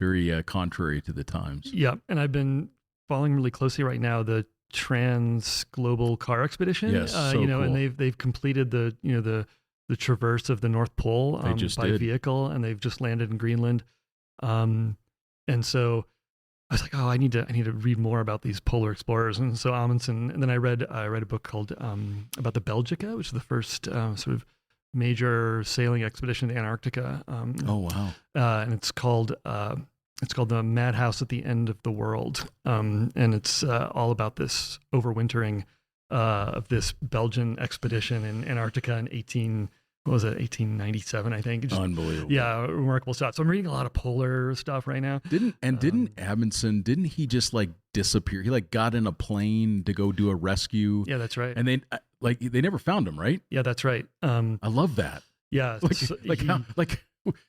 very contrary to the times. Yeah, and I've been following really closely right now the Trans Global Car Expedition. Yes, cool. And they've completed the traverse of the North Pole by vehicle, and they've just landed in Greenland. And so I was like, I need to read more about these polar explorers. And so Amundsen, and then I read a book called about the Belgica, which is the first sort of major sailing expedition to Antarctica. Oh wow! And it's called it's called The Madhouse at the End of the World. And it's all about this overwintering of this Belgian expedition in Antarctica in 1897, I think. Just, Unbelievable. yeah, remarkable stuff. So I'm reading a lot of polar stuff right now. Didn't Amundsen, didn't he just like disappear? He like got in a plane to go do a rescue. Yeah, that's right. And they never found him, right? Yeah, that's right. I love that. Yeah.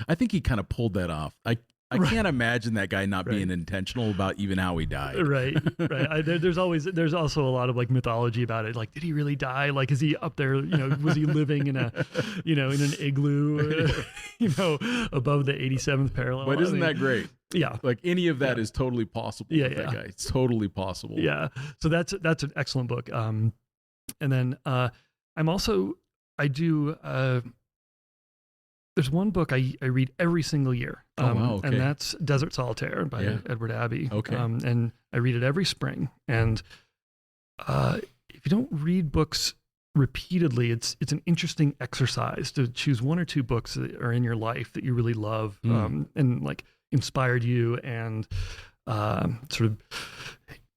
I think he kind of pulled that off. I Right. can't imagine that guy not Right. being intentional about even how he died. Right. There's also a lot of like mythology about it. Like, did he really die? Like, is he up there? Was he living in in an igloo, above the 87th parallel? But isn't that great? Yeah. Like any of that is totally possible. Yeah, with that yeah. guy. It's totally possible. Yeah. So that's an excellent book. And then I do. There's one book I read every single year. Wow, okay. And that's Desert Solitaire by Edward Abbey. Okay. And I read it every spring. And if you don't read books repeatedly, it's an interesting exercise to choose one or two books that are in your life that you really love, and like inspired you and sort of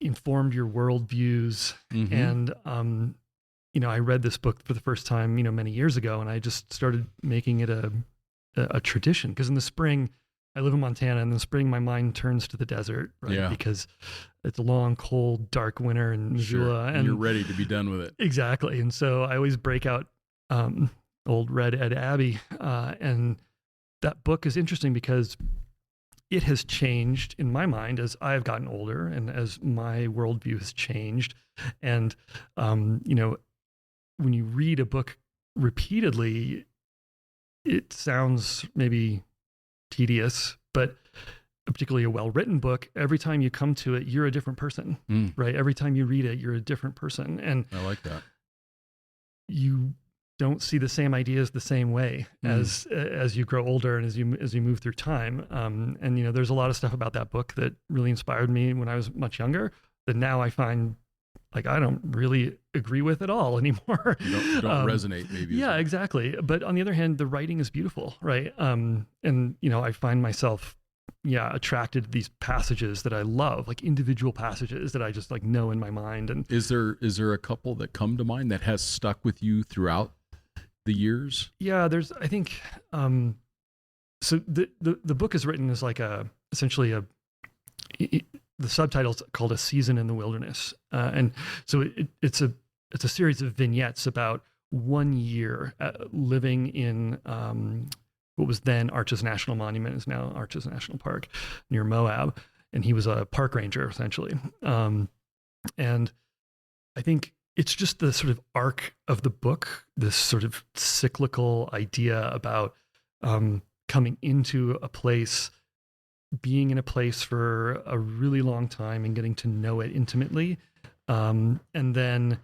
informed your worldviews. Mhm. And I read this book for the first time, many years ago, and I just started making it a tradition. Because in the spring, I live in Montana, and in the spring, my mind turns to the desert, right? Yeah. Because it's a long, cold, dark winter in Missoula. And you're ready to be done with it. Exactly. And so I always break out old Red Ed Abbey. And that book is interesting because it has changed in my mind as I've gotten older and as my worldview has changed. And, when you read a book repeatedly, it sounds maybe tedious, but particularly a well-written book, every time you come to it, you're a different person, right? Every time you read it, you're a different person. And I like that. You don't see the same ideas the same way as you grow older and as you move through time. And there's a lot of stuff about that book that really inspired me when I was much younger that now I find like I don't really agree with at all anymore. You don't resonate, maybe. Yeah, exactly. But on the other hand, the writing is beautiful, right? And I find myself attracted to these passages that I love, like individual passages that I just like know in my mind. And is there a couple that come to mind that has stuck with you throughout the years? Yeah, I think so the book is written as like the subtitle's called A Season in the Wilderness. And so it's a series of vignettes about 1 year living in what was then Arches National Monument, is now Arches National Park near Moab. And he was a park ranger, essentially. And I think it's just the sort of arc of the book, this sort of cyclical idea about coming into a place, being in a place for a really long time and getting to know it intimately. And then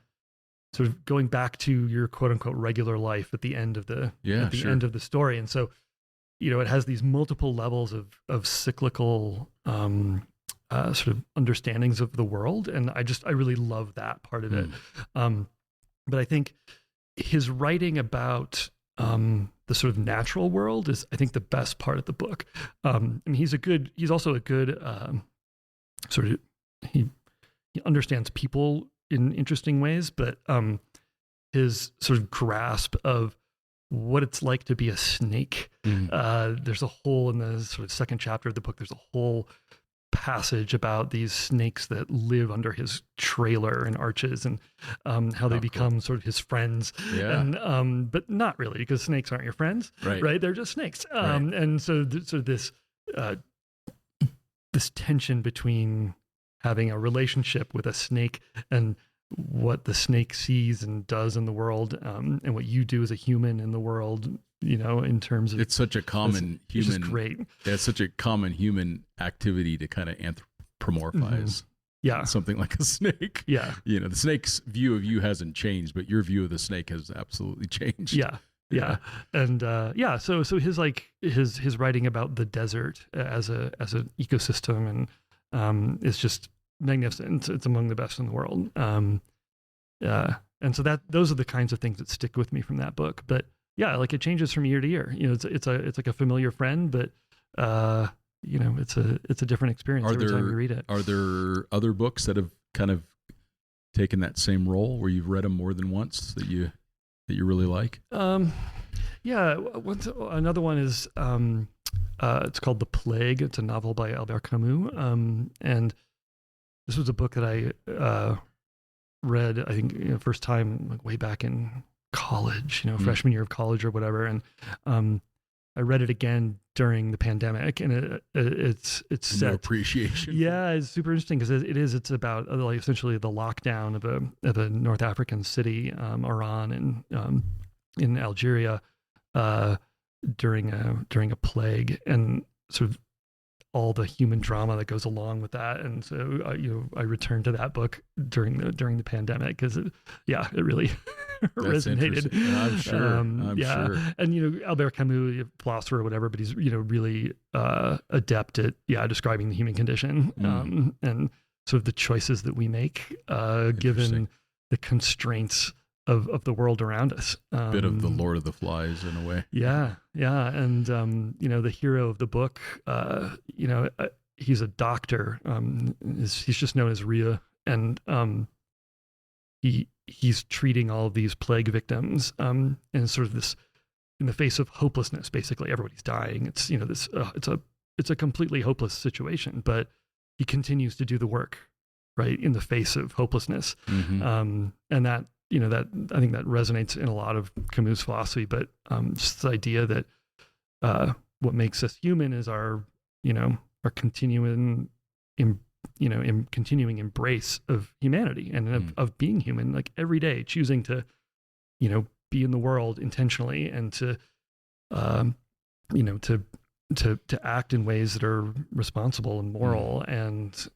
sort of going back to your quote unquote regular life at the end of the end of the story. And so, it has these multiple levels of cyclical sort of understandings of the world. And I really love that part of it. But I think his writing about the sort of natural world is, I think, the best part of the book. He's also a good sort of, he understands people in interesting ways, but his sort of grasp of what it's like to be a snake. There's a whole, in the sort of second chapter of the book, there's a whole passage about these snakes that live under his trailer in Arches and how they become sort of his friends. Yeah. And but not really, because snakes aren't your friends, right? They're just snakes. And so this tension between having a relationship with a snake and what the snake sees and does in the world, and what you do as a human in the world, in terms of, it's such a common it's human, just great. Yeah, it's such a common human activity to kind of anthropomorphize something like a snake. Yeah. The snake's view of you hasn't changed, but your view of the snake has absolutely changed. Yeah. And so his writing about the desert as an ecosystem and is just magnificent. It's among the best in the world. And so those are the kinds of things that stick with me from that book. But yeah, like it changes from year to year. It's like a familiar friend, but it's a different experience every time you read it. Are there other books that have kind of taken that same role where you've read them more than once that you really like? Yeah. Another one is, it's called The Plague. It's a novel by Albert Camus. And this was a book that I read, I think, first time like way back in college, freshman year of college or whatever. And I read it again during the pandemic, and it's set. No appreciation. Yeah, it's super interesting because it's about like essentially the lockdown of a North African city, Oran, and in Algeria during a plague, and sort of all the human drama that goes along with that. And so I returned to that book during the pandemic because it really resonated. I'm sure. I'm sure. And Albert Camus, philosopher or whatever, but he's really adept at describing the human condition and sort of the choices that we make given the constraints of the world around us. Bit of the Lord of the Flies in a way. Yeah. And, the hero of the book, he's a doctor. He's just known as Ria. And he's treating all of these plague victims and sort of this, in the face of hopelessness, basically. Everybody's dying. It's, it's a completely hopeless situation, but he continues to do the work, right, in the face of hopelessness. Mm-hmm. And that, that I think that resonates in a lot of Camus' philosophy, but just the idea that what makes us human is our continuing embrace of humanity and of being human, like every day choosing to, be in the world intentionally and to act in ways that are responsible and moral, and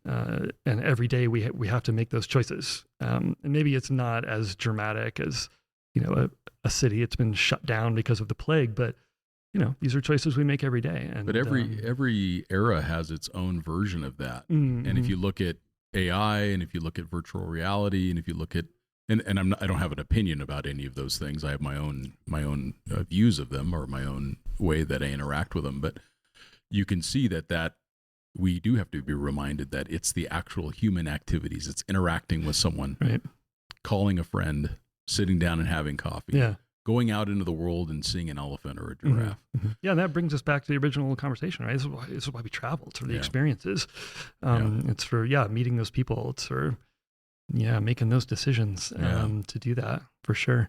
every day we have to make those choices. And maybe it's not as dramatic as a city that's been shut down because of the plague, but these are choices we make every day. And but every era has its own version of that. Mm-hmm. And if you look at AI, and if you look at virtual reality, and if you look at I don't have an opinion about any of those things. I have my own views of them, or my own way that I interact with them. But you can see that we do have to be reminded that it's the actual human activities. It's interacting with someone, right? Calling a friend, sitting down and having coffee, going out into the world and seeing an elephant or a giraffe. Mm-hmm. Yeah, and that brings us back to the original conversation, right? This is why we travel. It's for the experiences. It's for meeting those people. It's for making those decisions to do that, for sure.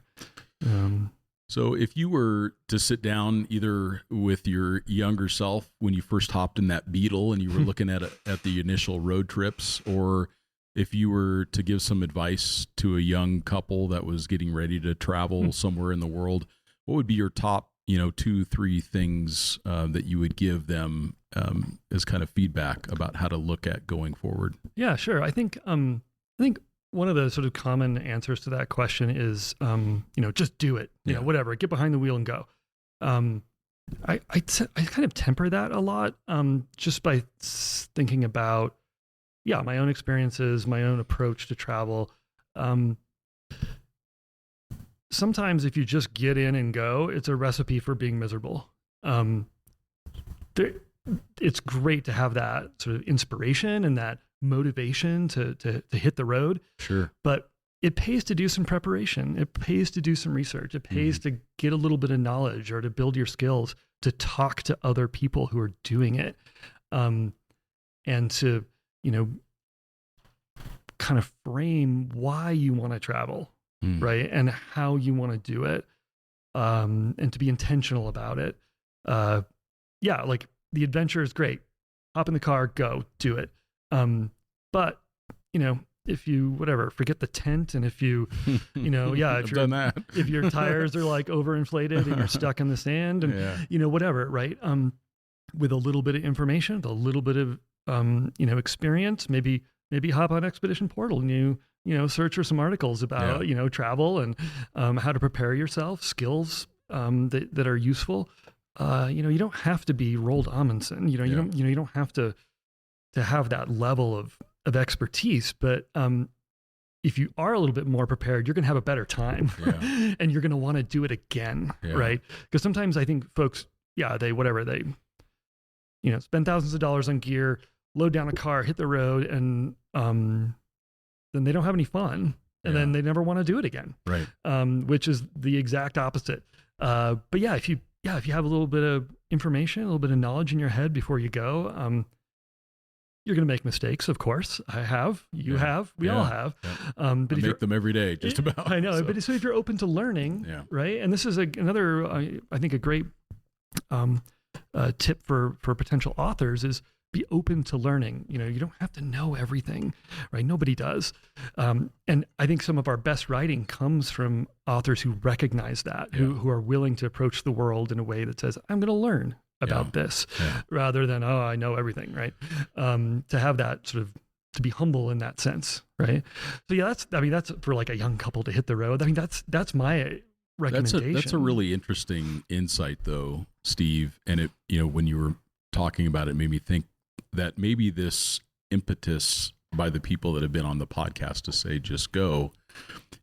So if you were to sit down either with your younger self when you first hopped in that Beetle and you were looking at the initial road trips, or if you were to give some advice to a young couple that was getting ready to travel somewhere in the world, what would be your top, 2-3 things that you would give them as kind of feedback about how to look at going forward? Yeah, sure. I think one of the sort of common answers to that question is, just do it, whatever, get behind the wheel and go. I kind of temper that a lot, just by thinking about, my own experiences, my own approach to travel. Sometimes if you just get in and go, it's a recipe for being miserable. It's great to have that sort of inspiration and that motivation to hit the road. Sure. But it pays to do some preparation. It pays to do some research. It pays to get a little bit of knowledge, or to build your skills, to talk to other people who are doing it. And to, kind of frame why you want to travel, right? And how you want to do it. And to be intentional about it. Like the adventure is great. Hop in the car, go, do it. But if you forget the tent, and if you if your tires are like overinflated and you're stuck in the sand, and whatever, right? With a little bit of information, with a little bit of experience, maybe hop on Expedition Portal and you search for some articles about travel and how to prepare yourself, skills that are useful. You don't have to be Roald Amundsen. You don't have to have that level of expertise, but if you are a little bit more prepared, you're going to have a better time, and you're going to want to do it again, right? Because sometimes I think folks, they spend thousands of dollars on gear, load down a car, hit the road, and then they don't have any fun, and then they never want to do it again. Right. Which is the exact opposite. But if you have a little bit of information, a little bit of knowledge in your head before you go, you're going to make mistakes, of course. I have, you have, we all have. Yeah. But I make them every day, just about. I know, but so if you're open to learning, right? And this is another, I think, a great tip for potential authors is be open to learning. You don't have to know everything, right? Nobody does. And I think some of our best writing comes from authors who recognize that, who are willing to approach the world in a way that says, I'm going to learn about this rather than, I know everything, right? To have that sort of, to be humble in that sense, right? So that's for like a young couple to hit the road. I mean, that's my recommendation. That's a really interesting insight though, Steve. And it, when you were talking about it, made me think that maybe this impetus by the people that have been on the podcast to say, just go,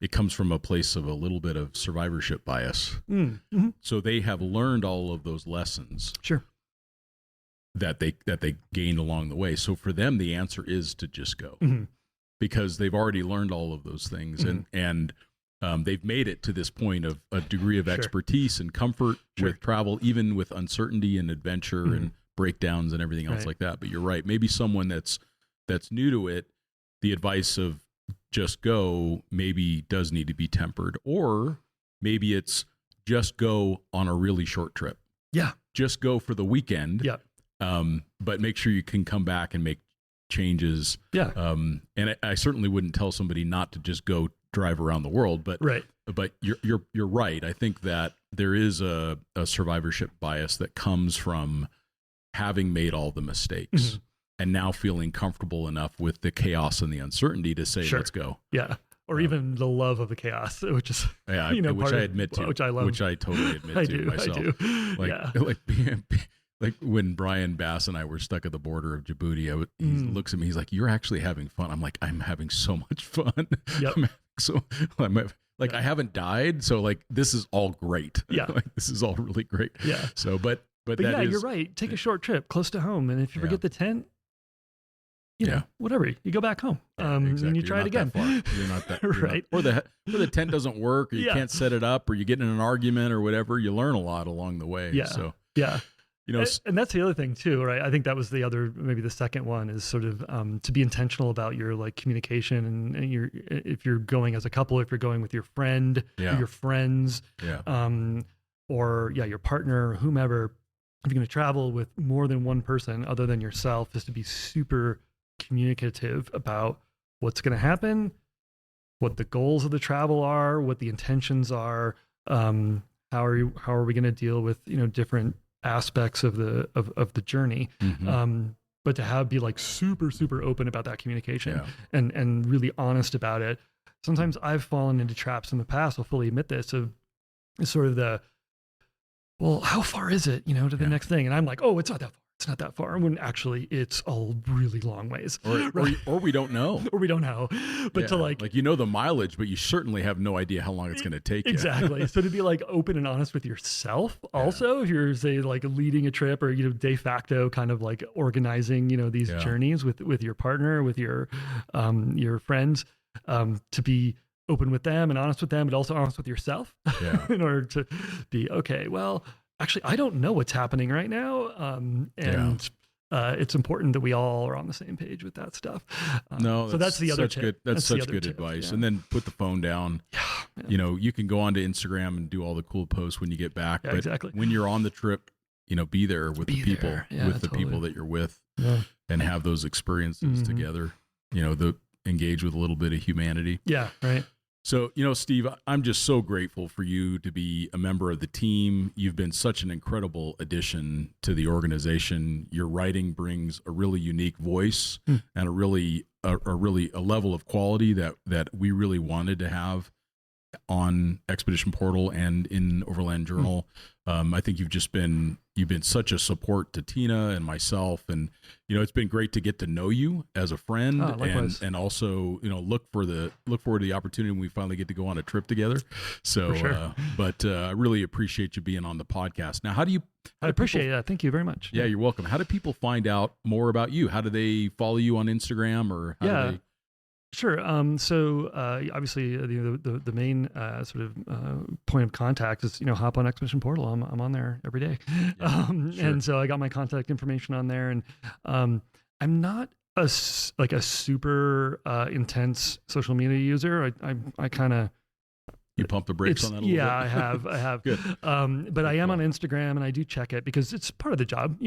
it comes from a place of a little bit of survivorship bias. Mm-hmm. So they have learned all of those lessons. Sure. That they gained along the way. So for them, the answer is to just go, because they've already learned all of those things, and they've made it to this point of a degree of expertise and comfort with travel, even with uncertainty and adventure and breakdowns and everything else like that. But you're right. Maybe someone that's new to it, the advice of just go maybe does need to be tempered, or maybe it's just go on a really short trip. Yeah. Just go for the weekend. Yeah. But make sure you can come back and make changes. Yeah. And I certainly wouldn't tell somebody not to just go drive around the world, but you're right. I think that there is a survivorship bias that comes from having made all the mistakes and now feeling comfortable enough with the chaos and the uncertainty to say, let's go. Yeah. Or even the love of the chaos, which is, which I admit to, which I love, which I totally admit to myself. I do. Like when Brian Bass and I were stuck at the border of Djibouti, he looks at me, he's like, you're actually having fun. I'm like, I'm having so much fun. Yep. I haven't died. So like, this is all great. Yeah. This is all really great. Yeah. So, but yeah, you're right. Take a short trip close to home. And if you forget the tent, whatever, you go back home. Exactly. And you try it again. You're not that right. Or the tent doesn't work, or you can't set it up, or you get in an argument or whatever. You learn a lot along the way. Yeah. So and that's the other thing too, right? I think that was maybe the second one is sort of to be intentional about your like communication and if you're going as a couple, if you're going with your friend or your friends, or your partner or whomever, if you're going to travel with more than one person other than yourself, is to be super communicative about what's going to happen, what the goals of the travel are, what the intentions are, how are we going to deal with different aspects of the journey, but to be like super open about that communication and really honest about it. Sometimes I've fallen into traps in the past, I'll fully admit this, of sort of well, how far is it, to the next thing? And I'm like, oh, it's not that far. It's not that far. When actually it's a really long ways. Or we don't know. Or we don't know. But to like the mileage, but you certainly have no idea how long it's going to take you. Exactly. So to be like open and honest with yourself also, if you're say like leading a trip or, de facto kind of like organizing, these journeys with your partner, with your friends, to be open with them and honest with them, but also honest with yourself in order to be, okay, well, actually, I don't know what's happening right now. It's important that we all are on the same page with that stuff. So that's the other tip. That's such good advice. And then put the phone down. You can go onto Instagram and do all the cool posts when you get back. Yeah, but exactly. When you're on the trip, be there with the people, the people that you're with, and have those experiences together. Engage with a little bit of humanity. Yeah, right. So, Steve, I'm just so grateful for you to be a member of the team. You've been such an incredible addition to the organization. Your writing brings a really unique voice and a level of quality that we really wanted to have. on Expedition Portal and in Overland Journal. I think you've been such a support to Tina and myself, and it's been great to get to know you as a friend, and also look forward to the opportunity when we finally get to go on a trip together. So, sure. But I really appreciate you being on the podcast. Now, I appreciate that. Thank you very much. Yeah, you're welcome. How do people find out more about you? How do they follow you on Instagram, or how do they? Sure. So obviously, the main sort of point of contact is hop on Expedition Portal. I'm on there every day, sure. And so I got my contact information on there. And I'm not a super intense social media user. I kind of. You pump the brakes on that a little bit? Yeah, I have. Good. But I am on Instagram, and I do check it because it's part of the job,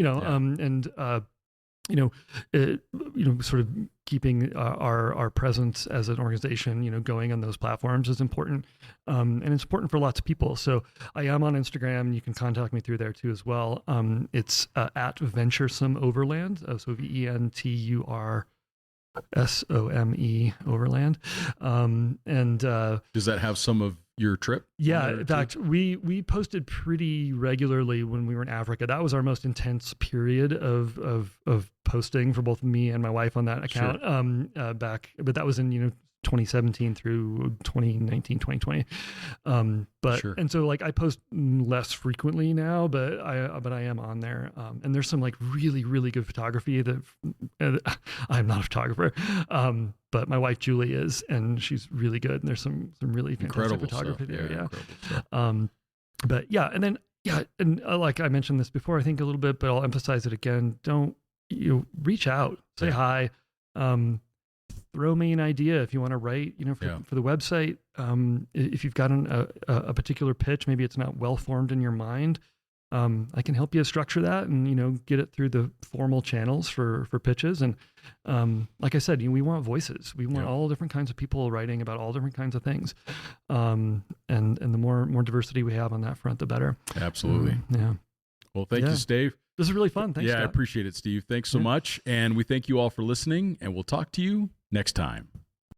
sort of keeping our presence as an organization, going on those platforms is important. And it's important for lots of people. So I am on Instagram. You can contact me through there too as well. It's at Venturesome Overland. So VentureSome Overland. And does that have some of your trip? Yeah, in fact, we posted pretty regularly when we were in Africa. That was our most intense period of posting for both me and my wife on that account. Sure. But that was in 2017 through 2019, 2020. Sure. And so I post less frequently now, but I am on there. And there's some really, really good photography that I'm not a photographer. But my wife Julie is, and she's really good. And there's some really fantastic photography there. Yeah. But yeah, and then and like I mentioned this before, I think a little bit, but I'll emphasize it again. Don't reach out, say hi. Throw me an idea if you want to write, for the website. If you've got a particular pitch, maybe it's not well formed in your mind. I can help you structure that and, get it through the formal channels for pitches. And like I said, we want voices. We want all different kinds of people writing about all different kinds of things. And the more diversity we have on that front, the better. Absolutely. Yeah. Well, thank you, Steve. This is really fun. Thanks, Scott. I appreciate it, Steve. Thanks so much. And we thank you all for listening, and we'll talk to you next time.